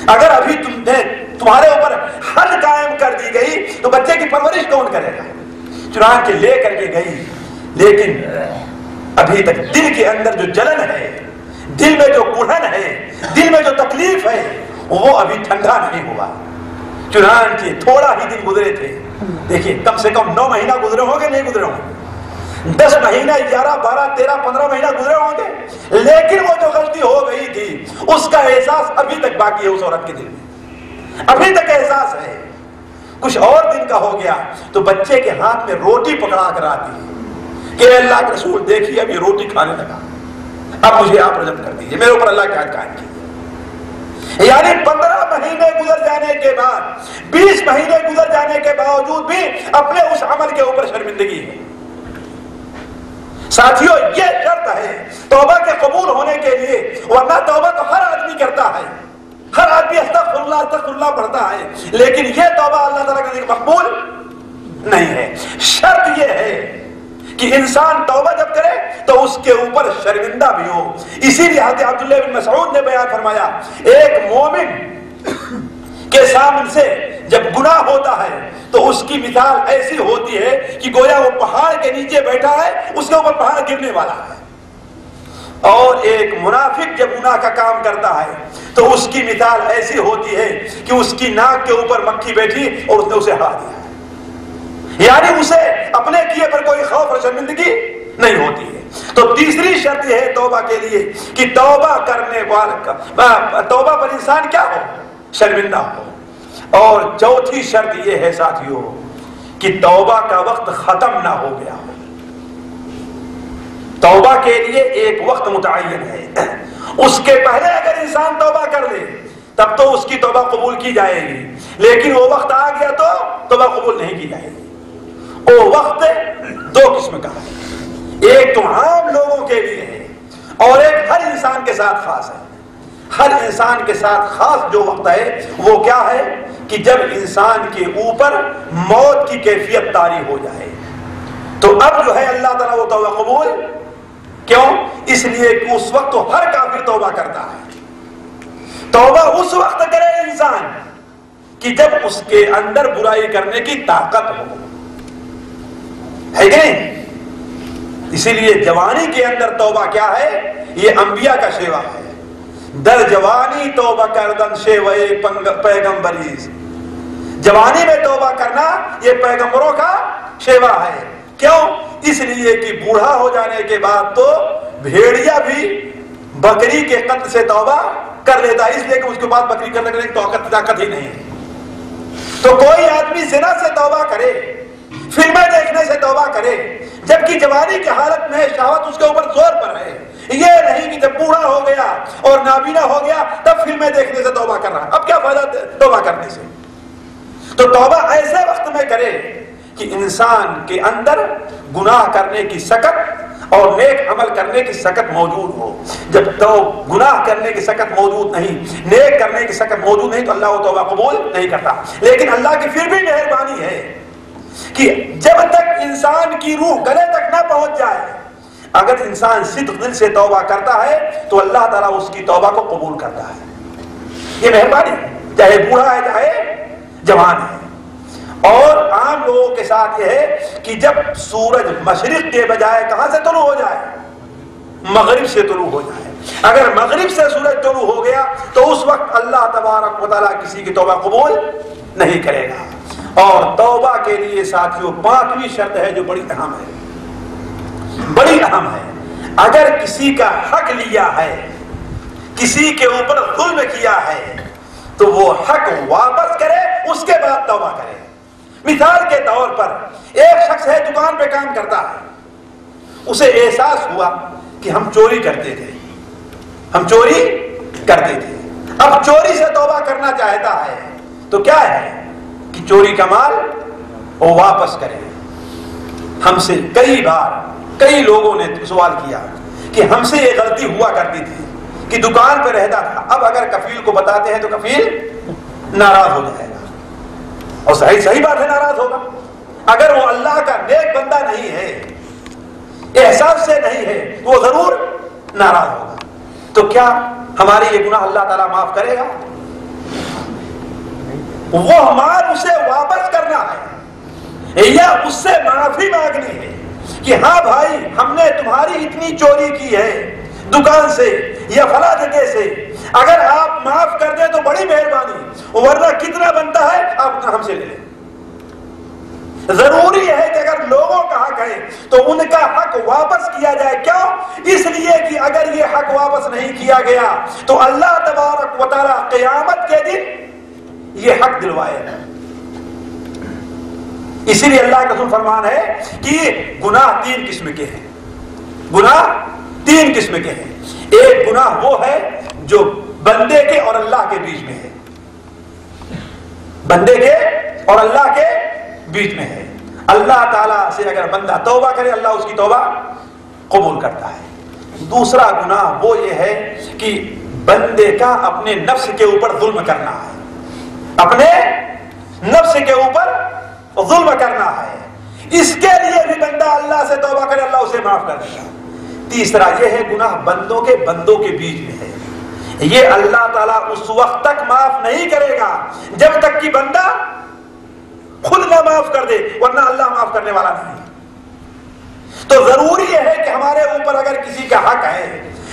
اگر ابھی تمہارے اوپر حد قائم کر دی گئی تو بچے کی پرورش کون کرے گا؟ چنانچہ لے کر کے گئی، لیکن ابھی تک دل کے اندر جو جلن ہے، دل میں جو کڑھن ہے، دل میں جو تکلیف ہے، وہ ابھی ٹھنڈا نہیں ہوا۔ چنانچہ تھوڑا ہی دن گزرے تھے، دیکھیے کم سے کم 9 مہینہ گزرے ہوں گے، نہیں گزرے ہوں گے، 10 مہینہ 11 12 13 15 مہینہ گزرے ہوں گے، لیکن وہ جو غلطی ہو گئی تھی اس کا احساس ابھی تک باقی ہے اس عورت کے دل میں، ابھی تک احساس ہے۔ کچھ اور دن کا ہو گیا تو بچے کے ہاتھ میں روٹی پکڑا کر آتی ہے کہ اللہ کے رسول دیکھیے اب یہ روٹی کھانے لگا، اب مجھے آپ رجم کر دیجیے، میرے اوپر اللہ کا قائم کیجیے۔ یعنی 15 مہینے گزر جانے کے بعد، 20 مہینے گزر جانے کے باوجود بھی اپنے اس عمل کے اوپر شرمندگی ہے۔ ساتھیوں یہ شرط ہے توبہ کے قبول ہونے کے لیے، ورنہ توبہ تو ہر آدمی کرتا ہے، ہر آدمی استغفر اللہ پڑھتا ہے، لیکن یہ توبہ اللہ تعالیٰ کا مقبول نہیں ہے۔ شرط یہ ہے کہ انسان توبہ جب کرے تو اس کے اوپر شرمندہ بھی ہو۔ اسی لیے حضرت عبداللہ بن مسعود نے بیان فرمایا، ایک مومن کے سامنے سے جب گناہ ہوتا ہے تو اس کی مثال ایسی ہوتی ہے کہ گویا وہ پہاڑ کے نیچے بیٹھا ہے، اس کے اوپر پہاڑ گرنے والا ہے۔ اور ایک منافق جب گناہ کا کام کرتا ہے تو اس کی مثال ایسی ہوتی ہے کہ اس کی ناک کے اوپر مکھی بیٹھی اور اس نے اسے ہرا دیا، یعنی اسے اپنے کیے پر کوئی خوف اور شرمندگی نہیں ہوتی ہے۔ تو تیسری شرط یہ ہے توبہ کے لیے کہ توبہ کرنے والا، توبہ پر انسان کیا ہو؟ شرمندہ ہو۔ اور چوتھی شرط یہ ہے ساتھیوں کہ توبہ کا وقت ختم نہ ہو گیا ہو۔ توبہ کے لیے ایک وقت متعین ہے، اس کے پہلے اگر انسان توبہ کر لے تب تو اس کی توبہ قبول کی جائے گی، لیکن وہ وقت آ گیا تو توبہ قبول نہیں کی جائے گی۔ وہ وقت دو قسم کا ہے، ایک تو عام لوگوں کے لیے ہے اور ایک ہر انسان کے ساتھ خاص ہے۔ ہر انسان کے ساتھ خاص جو وقت ہے وہ کیا ہے کہ جب انسان کے اوپر موت کی کیفیت طاری ہو جائے، تو اب جو ہے اللہ تعالیٰ وہ توبہ قبول کیوں؟ اس لیے کہ اس وقت تو ہر کافر توبہ کرتا ہے۔ توبہ اس وقت کرے انسان کہ جب اس کے اندر برائی کرنے کی طاقت ہو، ہے کہ نہیں؟ اسی لیے جوانی کے اندر توبہ کیا ہے؟ یہ انبیاء کا شیوا ہے۔ در جوانی توبہ کردن شیوے پیغمبریز، جوانی میں توبہ کرنا یہ پیغمبروں کا شیوا ہے۔ کیوں؟ اس لیے کہ بوڑھا ہو جانے کے بعد تو بھیڑیا بھی بکری کے قتل سے توبہ کر لیتا ہے، اس لیے کہ اس کے بعد بکری قتل کرنے کی طاقت ہی نہیں ہے۔ تو کوئی آدمی زنا سے توبہ کرے، فلمیں دیکھنے سے توبہ کرے، جبکہ جوانی کی حالت میں شہوت اس کے اوپر زور پر ہے، یہ نہیں کہ جب بوڑھا ہو گیا اور نابینا ہو گیا تب فلمیں دیکھنے سے توبہ کر رہا ہے۔ اب کیا فائدہ توبہ کرنے سے؟ تو توبہ ایسے وقت میں کرے کہ انسان کے اندر گناہ کرنے کی سکت اور نیک عمل کرنے کی سکت موجود ہو۔ جب تو گناہ کرنے کی سکت موجود نہیں، نیک کرنے کی سکت موجود نہیں، تو اللہ وہ توبہ قبول نہیں کرتا۔ لیکن اللہ کی پھر بھی مہربانی ہے کہ جب تک انسان کی روح گلے تک نہ پہنچ جائے، اگر انسان صدق دل سے توبہ کرتا ہے تو اللہ تعالیٰ اس کی توبہ کو قبول کرتا ہے۔ یہ مہربانی ہے، چاہے بوڑھا ہے چاہے جوان ہے۔ اور عام لوگوں کے ساتھ یہ ہے کہ جب سورج مشرق کے بجائے کہاں سے طلوع ہو جائے؟ مغرب سے طلوع ہو جائے۔ اگر مغرب سے سورج طلوع ہو گیا تو اس وقت اللہ تبارک و تعالیٰ کسی کی توبہ قبول نہیں کرے گا۔ اور توبہ کے لیے ساتھیوں 5ویں شرط ہے جو بڑی اہم ہے، بڑی اہم ہے۔ اگر کسی کا حق لیا ہے، کسی کے اوپر ظلم کیا ہے، تو وہ حق واپس کرے، اس کے بعد توبہ کرے۔ مثال کے طور پر ایک شخص ہے، دکان پہ کام کرتا ہے، اسے احساس ہوا کہ ہم چوری کرتے تھے، ہم چوری کرتے تھے، اب چوری سے توبہ کرنا چاہتا ہے، تو کیا ہے کہ چوری کا مال وہ واپس کرے۔ ہم سے کئی بار کئی لوگوں نے سوال کیا کہ ہم سے یہ غلطی ہوا کرتی تھی کہ دکان پہ رہتا تھا، اب اگر کفیل کو بتاتے ہیں تو کفیل ناراض ہو جائے گا، اور صحیح بات ہے، ناراض ہوگا۔ اگر وہ اللہ کا نیک بندہ نہیں ہے، احساس سے نہیں ہے، تو وہ ضرور ناراض ہوگا۔ تو کیا ہمارے یہ گناہ اللہ تعالیٰ معاف کرے گا؟ وہ مال اسے واپس کرنا ہے یا اس سے معافی مانگنی ہے کہ ہاں بھائی ہم نے تمہاری اتنی چوری کی ہے دکان سے یا فلاں جگہ سے، اگر آپ معاف کر دیں تو بڑی مہربانی، ورنہ کتنا بنتا ہے آپ ہم سے لے لیں۔ ضروری ہے کہ اگر لوگوں کا حق ہے تو ان کا حق واپس کیا جائے۔ کیوں؟ اس لیے کہ اگر یہ حق واپس نہیں کیا گیا تو اللہ تبارک و تعالیٰ قیامت کے دن یہ حق دلوائے گا۔ اسی لیے اللہ کا رسول فرمان ہے کہ گناہ 3 قسم کے ہیں، گناہ 3 قسم کے ہیں۔ ایک گناہ وہ ہے جو بندے کے اور اللہ کے بیچ میں ہے، بندے کے اور اللہ کے بیچ میں ہے۔ اللہ تعالیٰ سے اگر بندہ توبہ کرے اللہ اس کی توبہ قبول کرتا ہے۔ دوسرا گناہ وہ یہ ہے کہ بندے کا اپنے نفس کے اوپر ظلم کرنا ہے، اپنے نفس کے اوپر ظلم کرنا ہے، اس کے لیے بھی بندہ اللہ سے توبہ کرے اللہ اسے معاف کر دے گا۔ تیسرا یہ ہے گناہ بندوں کے بیچ میں ہے، یہ اللہ تعالیٰ اس وقت تک معاف نہیں کرے گا جب تک کہ بندہ خود نہ معاف کر دے، ورنہ اللہ معاف کرنے والا نہیں۔ تو ضروری یہ ہے کہ ہمارے اوپر اگر کسی کا حق ہے،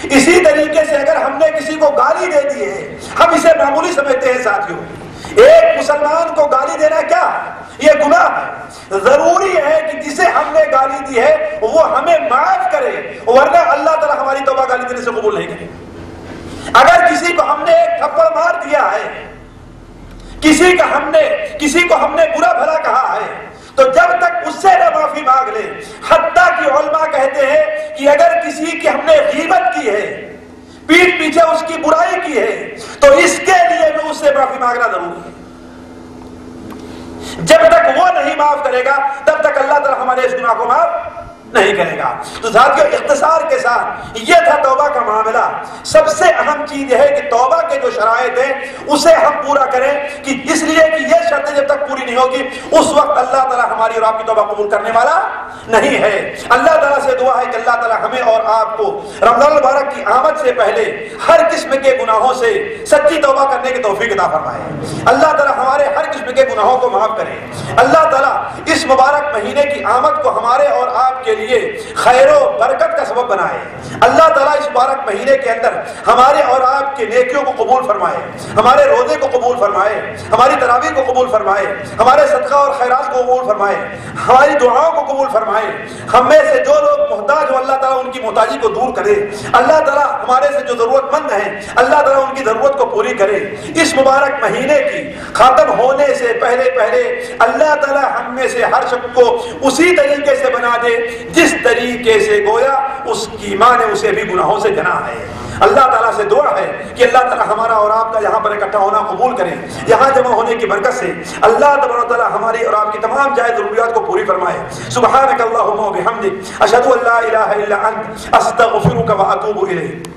اسی طریقے سے اگر ہم نے کسی کو گالی دے دی ہے، ہم اسے معمولی سمجھتے ہیں ساتھیوں، ایک مسلمان کو گالی دینا کیا ہے؟ یہ گناہ ہے۔ ضروری ہے کہ جسے ہم نے گالی دی ہے وہ ہمیں معاف کرے، ورنہ اللہ تعالیٰ ہماری توبہ گالی دینے سے قبول نہیں کرے گا۔ اگر کسی کو ہم نے ایک تھپڑ مار دیا ہے، کسی کو ہم نے برا بھلا کہا ہے، تو جب تک اس سے نہ معافی مانگ لے، حتیٰ کہ علماء کہتے ہیں کہ کہ اگر کسی کی ہم نے غیبت کی ہے، پیٹھ پیچھے اس کی برائی کی ہے، تو اس کے لیے بھی اس سے معافی مانگنا ضروری ہے۔ جب تک وہ نہیں معاف کرے گا تب تک اللہ تعالیٰ ہمارے اس گناہ کو معاف نہیں کرے گا۔ تو ساتھیو، اختصار کے ساتھ یہ تھا توبہ کا معاملہ۔ سب سے اہم چیز یہ ہے کہ توبہ کے جو شرائط ہیں اسے ہم پورا کریں، کہ اس لیے کہ یہ شرطیں جب تک پوری نہیں ہوگی اس وقت اللہ تعالیٰ ہماری اور آپ کی توبہ قبول کرنے والا نہیں ہے۔ اللہ تعالیٰ سے دعا ہے کہ اللہ تعالیٰ ہمیں اور آپ کو رمضان المبارک کی آمد سے پہلے ہر قسم کے گناہوں سے سچی توبہ کرنے کی توفیق عطا فرمائے۔ اللہ تعالیٰ ہمارے ہر قسم کے گناہوں کو معاف کرے۔ اللہ تعالیٰ اس مبارک مہینے کی آمد کو ہمارے اور آپ کے لیے خیر و برکت کا سبب بنائے۔ اللہ تعالیٰ اس مبارک مہینے کے اندر ہمارے اور آپ کے نیکیوں کو قبول فرمائے، ہمارے روزے کو قبول فرمائے، ہماری تراویح کو قبول فرمائے، ہمارے صدقہ اور خیرات کو قبول فرمائے، ہماری دعاؤں کو قبول فرمائے۔ ہم میں سے جو لوگ محتاج ہو اللہ تعالیٰ ان کی محتاجی کو دور کرے۔ اللہ تعالیٰ ہمارے سے جو ضرورت مند ہیں اللہ تعالیٰ ان کی ضرورت کو پوری کرے۔ اس مبارک مہینے کی ختم ہونے سے پہلے اللہ تعالیٰ ہم میں سے ہر شخص کو اسی طریقے سے بنا دے جس طریقے سے گویا اس کی ماں نے اسے بھی گناہوں سے جنا ہے۔ اللہ تعالیٰ سے دعا ہے کہ اللہ تعالیٰ ہمارا اور آپ کا یہاں پر اکٹھا ہونا قبول کرے۔ یہاں جمع ہونے کی برکت سے اللہ تبارک و تعالیٰ ہماری اور آپ کی تمام جائز ضروریات کو پوری فرمائے۔ سبحانک اللہم و بحمدک، اشہد ان لا الہ الا انت، استغفرک و اتوب الیک۔